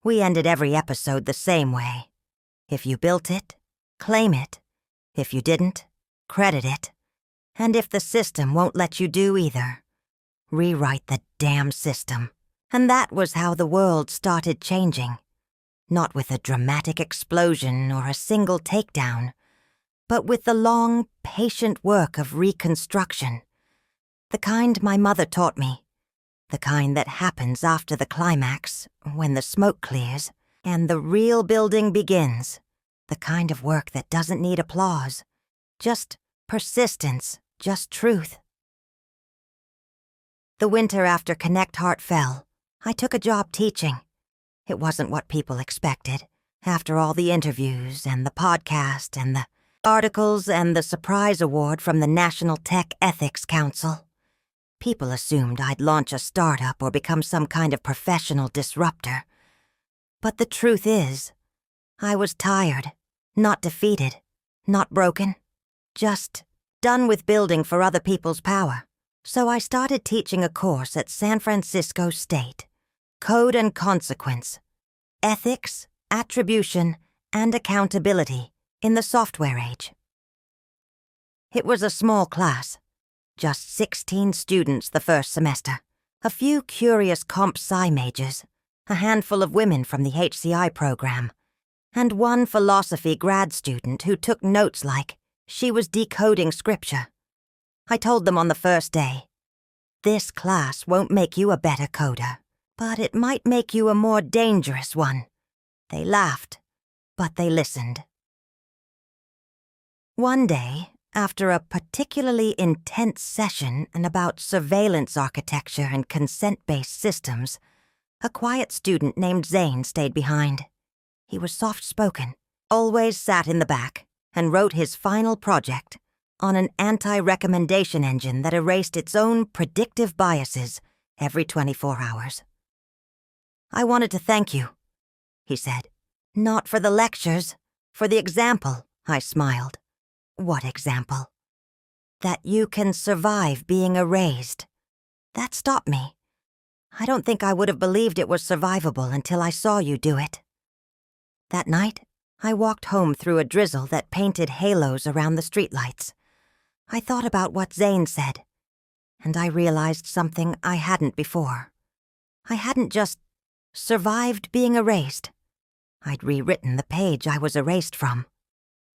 We ended every episode the same way. If you built it, claim it. If you didn't, credit it. And if the system won't let you do either, rewrite the damn system. And that was how the world started changing. Not with a dramatic explosion or a single takedown, but with the long, patient work of reconstruction. The kind my mother taught me. The kind that happens after the climax, when the smoke clears, and the real building begins. The kind of work that doesn't need applause. Just persistence, just truth. The winter after Connect Heart fell, I took a job teaching. It wasn't what people expected, after all the interviews and the podcast and the articles and the surprise award from the National Tech Ethics Council. People assumed I'd launch a startup or become some kind of professional disruptor. But the truth is, I was tired, not defeated, not broken, just done with building for other people's power. So I started teaching a course at San Francisco State. Code and Consequence, Ethics, Attribution, and Accountability in the Software Age. It was a small class, just 16 students the first semester, a few curious comp sci majors, a handful of women from the HCI program, and one philosophy grad student who took notes like she was decoding scripture. I told them on the first day, "This class won't make you a better coder, but it might make you a more dangerous one." They laughed, but they listened. One day, after a particularly intense session about surveillance architecture and consent-based systems, a quiet student named Zane stayed behind. He was soft-spoken, always sat in the back, and wrote his final project on an anti-recommendation engine that erased its own predictive biases every 24 hours. "I wanted to thank you," he said. "Not for the lectures, for the example," I smiled. "What example?" "That you can survive being erased." That stopped me. I don't think I would have believed it was survivable until I saw you do it. That night, I walked home through a drizzle that painted halos around the streetlights. I thought about what Zane said, and I realized something I hadn't before. I hadn't just survived being erased. I'd rewritten the page I was erased from.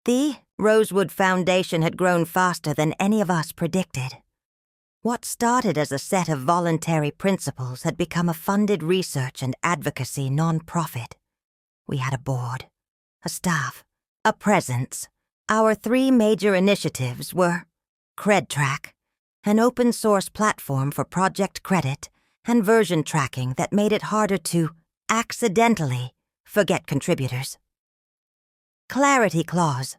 The Rosewood Foundation had grown faster than any of us predicted. What started as a set of voluntary principles had become a funded research and advocacy nonprofit. We had a board, a staff, a presence. Our 3 major initiatives were CredTrack, an open-source platform for project credit and version tracking that made it harder to accidentally Forget contributors. Clarity clause.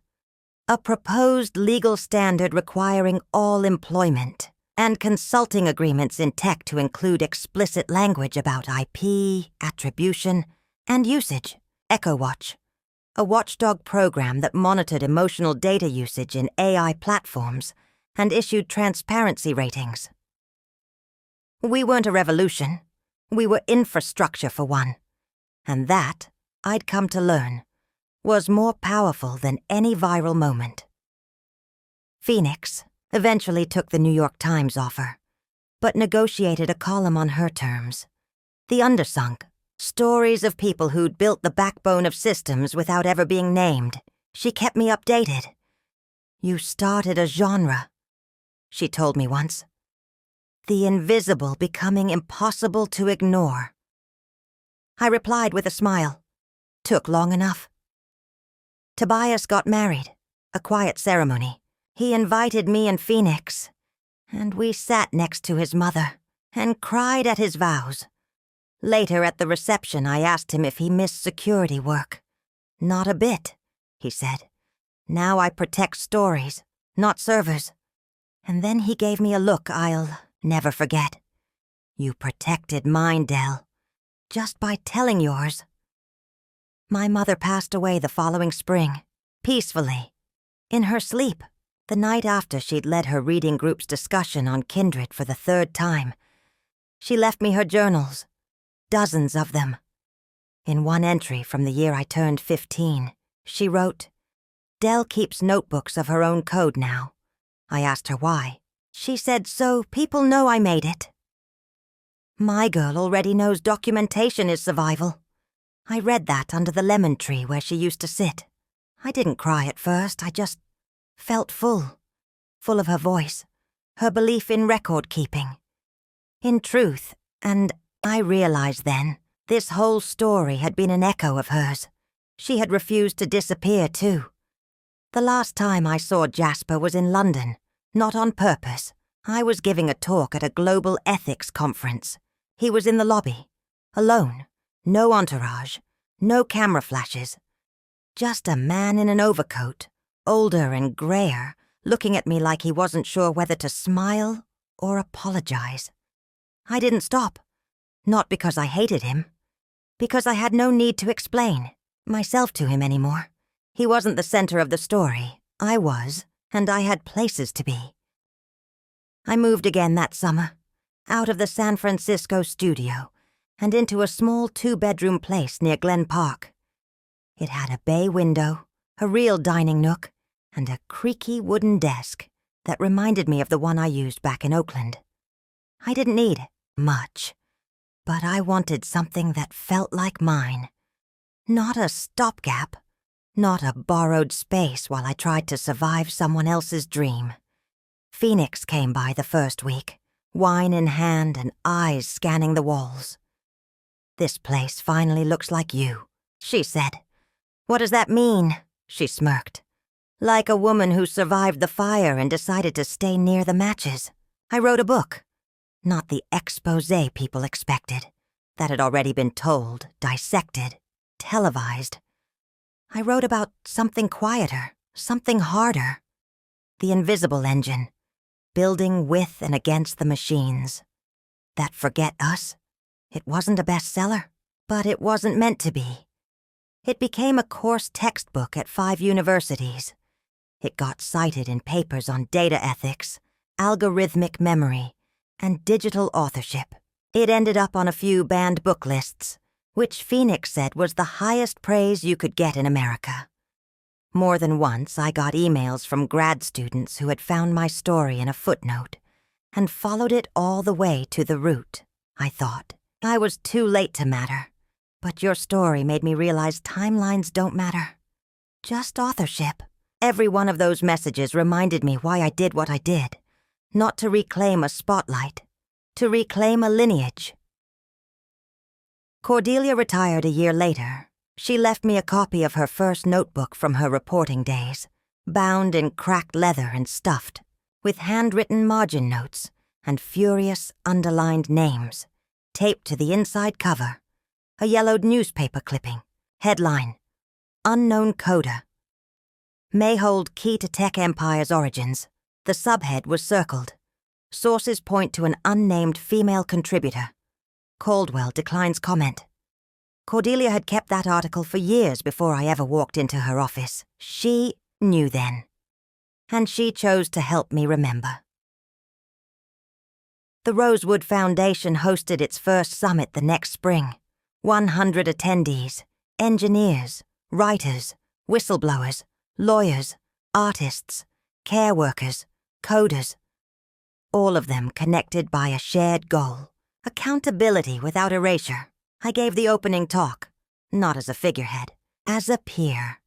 A proposed legal standard requiring all employment and consulting agreements in tech to include explicit language about IP, attribution, and usage. EchoWatch. A watchdog program that monitored emotional data usage in AI platforms and issued transparency ratings. We weren't a revolution. We were infrastructure for one. And that, I'd come to learn, was more powerful than any viral moment. Phoenix eventually took the New York Times offer, but negotiated a column on her terms. The Undersunk. Stories of people who'd built the backbone of systems without ever being named. She kept me updated. You started a genre, she told me once. The invisible becoming impossible to ignore. I replied with a smile. Took long enough. Tobias got married, a quiet ceremony. He invited me and Phoenix, and we sat next to his mother and cried at his vows. Later at the reception, I asked him if he missed security work. Not a bit, he said. Now I protect stories, not servers. And then he gave me a look I'll never forget. You protected mine, Del, just by telling yours. My mother passed away the following spring, peacefully, in her sleep, the night after she'd led her reading group's discussion on Kindred for the 3rd time. She left me her journals. Dozens of them. In one entry from the year I turned 15, she wrote, Del keeps notebooks of her own code now. I asked her why. She said, so people know I made it. My girl already knows documentation is survival. I read that under the lemon tree where she used to sit. I didn't cry at first, I just felt full of her voice, her belief in record keeping. In truth, and I realized then, this whole story had been an echo of hers. She had refused to disappear, too. The last time I saw Jasper was in London, not on purpose. I was giving a talk at a global ethics conference. He was in the lobby, alone, no entourage, no camera flashes. Just a man in an overcoat, older and grayer, looking at me like he wasn't sure whether to smile or apologize. I didn't stop. Not because I hated him. Because I had no need to explain myself to him anymore. He wasn't the center of the story. I was, and I had places to be. I moved again that summer, out of the San Francisco studio, and into a small 2-bedroom place near Glen Park. It had a bay window, a real dining nook, and a creaky wooden desk that reminded me of the one I used back in Oakland. I didn't need much. But I wanted something that felt like mine. Not a stopgap. Not a borrowed space while I tried to survive someone else's dream. Phoenix came by the first week, wine in hand and eyes scanning the walls. This place finally looks like you, she said. What does that mean? She smirked. Like a woman who survived the fire and decided to stay near the matches. I wrote a book. Not the exposé people expected. That had already been told, dissected, televised. I wrote about something quieter, something harder. The invisible engine, building with and against the machines. That Forget Us? It wasn't a bestseller, but it wasn't meant to be. It became a course textbook at 5 universities. It got cited in papers on data ethics, algorithmic memory, and digital authorship. It ended up on a few banned book lists, which Phoenix said was the highest praise you could get in America. More than once, I got emails from grad students who had found my story in a footnote and followed it all the way to the root. I thought, I was too late to matter, but your story made me realize timelines don't matter. Just authorship. Every one of those messages reminded me why I did what I did. Not to reclaim a spotlight, to reclaim a lineage. Cordelia retired a year later. She left me a copy of her first notebook from her reporting days, bound in cracked leather and stuffed, with handwritten margin notes and furious underlined names, taped to the inside cover, a yellowed newspaper clipping, Headline: Unknown Coder. May hold key to tech empire's origins. The subhead was circled. Sources point to an unnamed female contributor. Caldwell declines comment. Cordelia had kept that article for years before I ever walked into her office. She knew then. And she chose to help me remember. The Rosewood Foundation hosted its first summit the next spring. 100 attendees, engineers, writers, whistleblowers, lawyers, artists, care workers, coders. All of them connected by a shared goal. Accountability without erasure. I gave the opening talk, not as a figurehead, as a peer.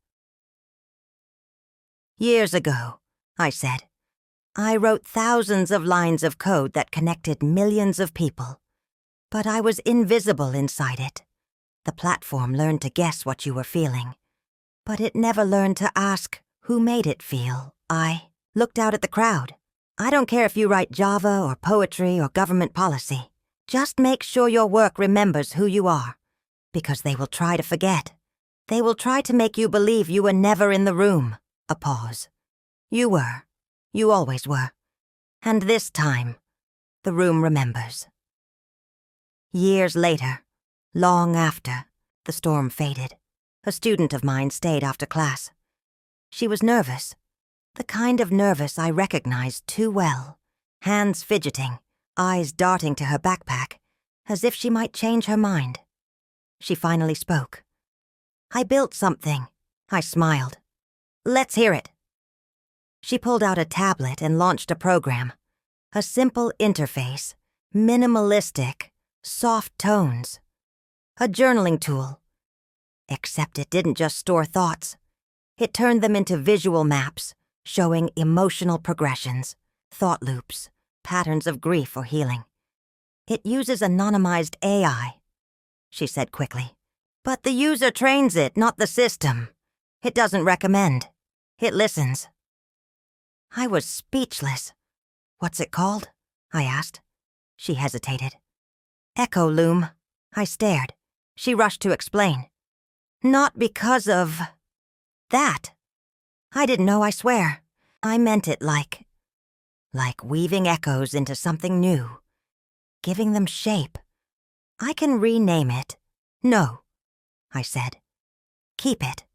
Years ago, I said, I wrote thousands of lines of code that connected millions of people. But I was invisible inside it. The platform learned to guess what you were feeling. But it never learned to ask who made it feel. I looked out at the crowd. I don't care if you write Java or poetry or government policy. Just make sure your work remembers who you are, because they will try to forget. They will try to make you believe you were never in the room. A pause. You were. You always were. And this time, the room remembers. Years later, long after, the storm faded. A student of mine stayed after class. She was nervous, the kind of nervous I recognized too well, hands fidgeting, eyes darting to her backpack, as if she might change her mind. She finally spoke. I built something. I smiled. Let's hear it. She pulled out a tablet and launched a program. A simple interface, minimalistic, soft tones. A journaling tool. Except it didn't just store thoughts. It turned them into visual maps, showing emotional progressions, thought loops, patterns of grief or healing. It uses anonymized AI, she said quickly. But the user trains it, not the system. It doesn't recommend. It listens. I was speechless. What's it called? I asked. She hesitated. Echo Loom. I stared. She rushed to explain. Not because of that. I didn't know, I swear. I meant it like weaving echoes into something new, giving them shape. I can rename it. No, I said. Keep it.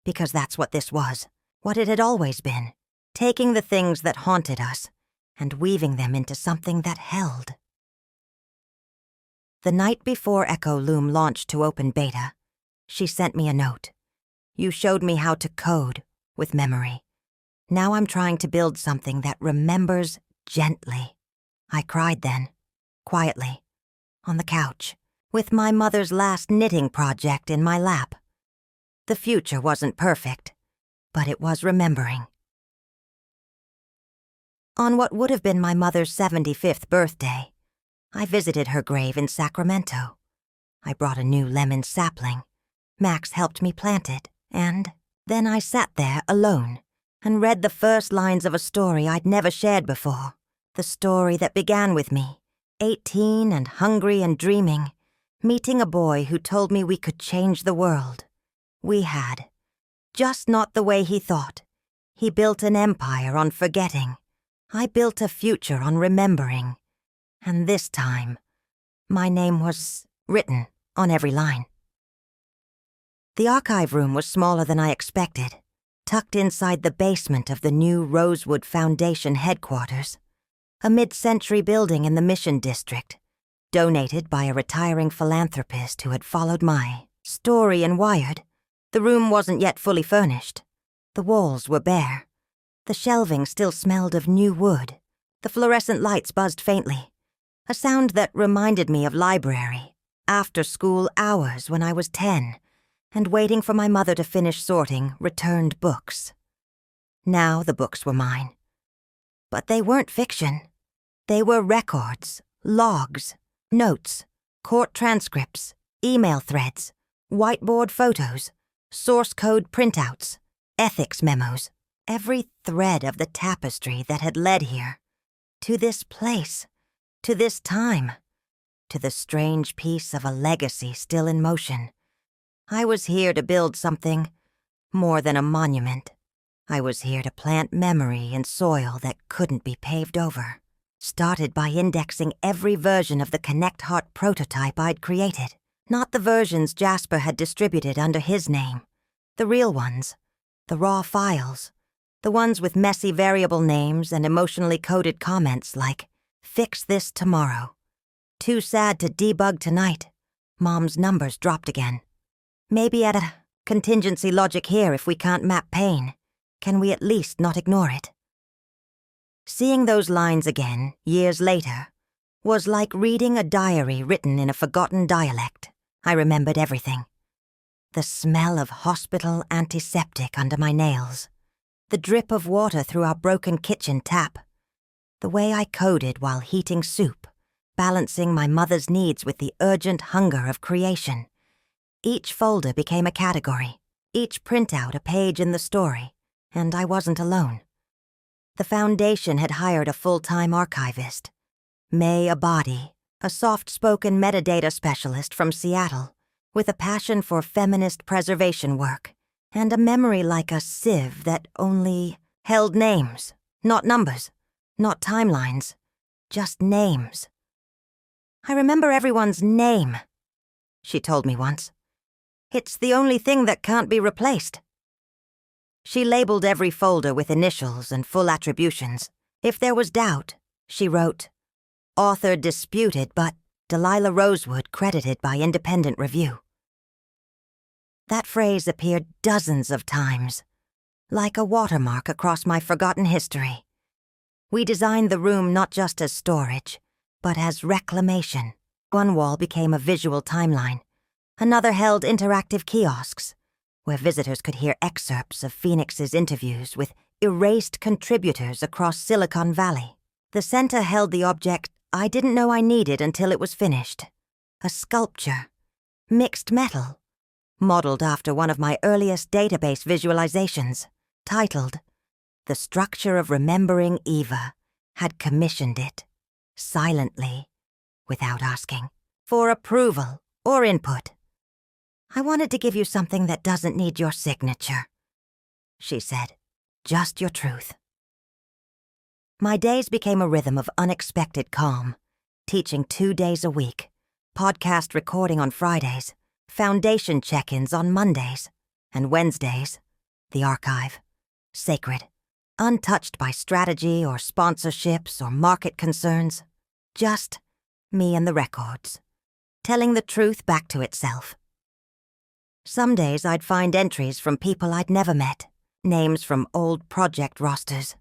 Because that's what this was, what it had always been, taking the things that haunted us and weaving them into something that held. The night before Echo Loom launched to open beta, she sent me a note. You showed me how to code with memory. Now I'm trying to build something that remembers gently. I cried then, quietly, on the couch, with my mother's last knitting project in my lap. The future wasn't perfect, but it was remembering. On what would have been my mother's 75th birthday, I visited her grave in Sacramento. I brought a new lemon sapling. Max helped me plant it, and then I sat there alone and read the first lines of a story I'd never shared before. The story that began with me, 18 and hungry and dreaming, meeting a boy who told me we could change the world. We had. Just not the way he thought. He built an empire on forgetting. I built a future on remembering. And this time, my name was written on every line. The archive room was smaller than I expected, tucked inside the basement of the new Rosewood Foundation headquarters, a mid-century building in the Mission District, donated by a retiring philanthropist who had followed my story in Wired. The room wasn't yet fully furnished. The walls were bare. The shelving still smelled of new wood. The fluorescent lights buzzed faintly, a sound that reminded me of library, after-school hours when I was 10, and waiting for my mother to finish sorting returned books. Now the books were mine. But they weren't fiction. They were records, logs, notes, court transcripts, email threads, whiteboard photos, source code printouts, ethics memos, every thread of the tapestry that had led here, to this place, to this time, to the strange piece of a legacy still in motion, I was here to build something more than a monument. I was here to plant memory in soil that couldn't be paved over. Started by indexing every version of the Connect Heart prototype I'd created. Not the versions Jasper had distributed under his name. The real ones. The raw files. The ones with messy variable names and emotionally coded comments like, "Fix this tomorrow." "Too sad to debug tonight. Mom's numbers dropped again." Maybe at a contingency logic here if we can't map pain. Can we at least not ignore it? Seeing those lines again, years later, was like reading a diary written in a forgotten dialect. I remembered everything. The smell of hospital antiseptic under my nails. The drip of water through our broken kitchen tap. The way I coded while heating soup, balancing my mother's needs with the urgent hunger of creation. Each folder became a category, each printout a page in the story, and I wasn't alone. The Foundation had hired a full-time archivist. May Abadi, a soft-spoken metadata specialist from Seattle, with a passion for feminist preservation work, and a memory like a sieve that only held names, not numbers, not timelines, just names. "I remember everyone's name," she told me once. "It's the only thing that can't be replaced." She labeled every folder with initials and full attributions. If there was doubt, she wrote, "Author disputed, but Delilah Rosewood credited by independent review." That phrase appeared dozens of times, like a watermark across my forgotten history. We designed the room not just as storage, but as reclamation. One wall became a visual timeline. Another held interactive kiosks, where visitors could hear excerpts of Phoenix's interviews with erased contributors across Silicon Valley. The center held the object I didn't know I needed until it was finished. A sculpture. Mixed metal. Modeled after one of my earliest database visualizations. Titled, "The Structure of Remembering Eva," had commissioned it. Silently, without asking, for approval or input. "I wanted to give you something that doesn't need your signature," she said. "Just your truth." My days became a rhythm of unexpected calm, teaching 2 days a week, podcast recording on Fridays, Foundation check-ins on Mondays, and Wednesdays, the archive, sacred, untouched by strategy or sponsorships or market concerns. Just me and the records, telling the truth back to itself. Some days I'd find entries from people I'd never met, names from old project rosters,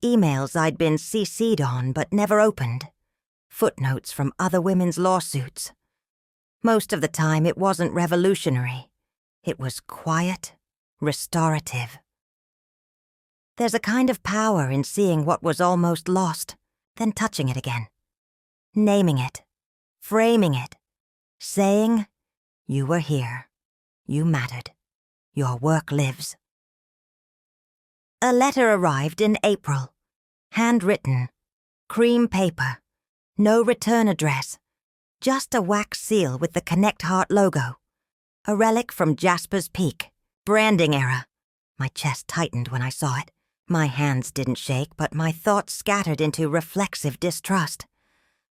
emails I'd been CC'd on but never opened, footnotes from other women's lawsuits. Most of the time it wasn't revolutionary. It was quiet, restorative. There's a kind of power in seeing what was almost lost, then touching it again. Naming it, framing it, saying, "You were here. You mattered. Your work lives." A letter arrived in April. Handwritten. Cream paper. No return address. Just a wax seal with the Connect Heart logo. A relic from Jasper's Peak. Branding era. My chest tightened when I saw it. My hands didn't shake, but my thoughts scattered into reflexive distrust.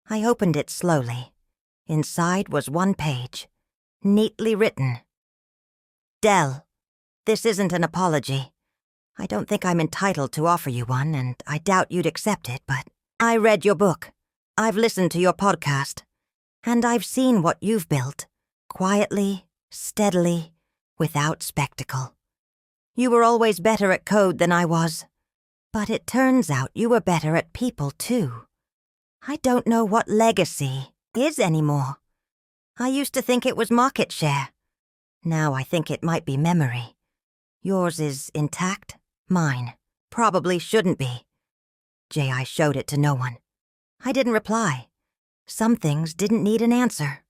I opened it slowly. Inside was one page. Neatly written. "Del, this isn't an apology. I don't think I'm entitled to offer you one, and I doubt you'd accept it, but I read your book. I've listened to your podcast. And I've seen what you've built. Quietly, steadily, without spectacle. You were always better at code than I was. But it turns out you were better at people, too. I don't know what legacy is anymore. I used to think it was market share. Now I think it might be memory. Yours is intact, mine probably shouldn't be." J.I. showed it to no one. I didn't reply. Some things didn't need an answer.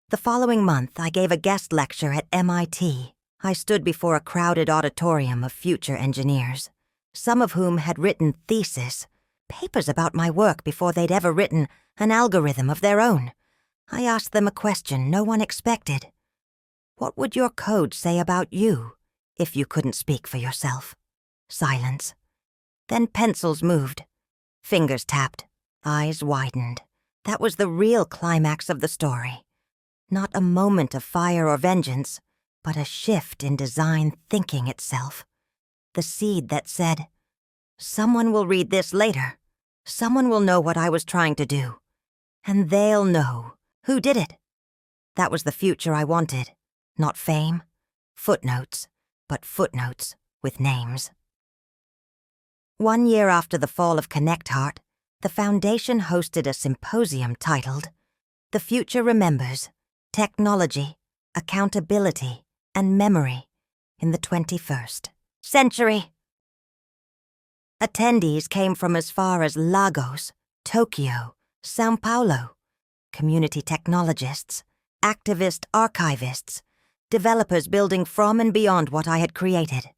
The following month, I gave a guest lecture at MIT. I stood before a crowded auditorium of future engineers, some of whom had written theses, papers about my work before they'd ever written an algorithm of their own. I asked them a question no one expected. What would your code say about you if you couldn't speak for yourself? Silence. Then pencils moved. Fingers tapped. Eyes widened. That was the real climax of the story. Not a moment of fire or vengeance, but a shift in design thinking itself. The seed that said, "Someone will read this later. Someone will know what I was trying to do. And they'll know who did it." That was the future I wanted. Not fame, footnotes, but footnotes with names. 1 year after the fall of ConnectHeart, the Foundation hosted a symposium titled "The Future Remembers: Technology, Accountability, and Memory in the 21st Century." Attendees came from as far as Lagos, Tokyo, Sao Paulo, community technologists, activist archivists, developers building from and beyond what I had created.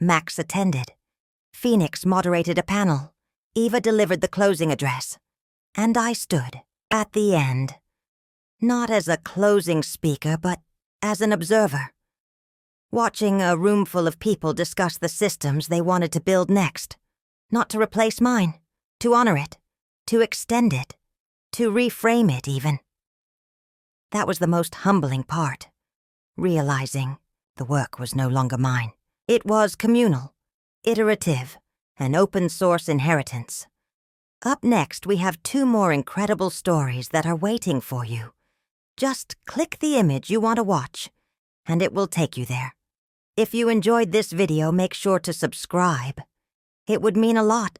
Max attended. Phoenix moderated a panel. Eva delivered the closing address. And I stood at the end. Not as a closing speaker, but as an observer. Watching a room full of people discuss the systems they wanted to build next. Not to replace mine, to honor it, to extend it, to reframe it even. That was the most humbling part. Realizing the work was no longer mine. It was communal, iterative, an open-source inheritance. Up next, we have 2 more incredible stories that are waiting for you. Just click the image you want to watch, and it will take you there. If you enjoyed this video, make sure to subscribe. It would mean a lot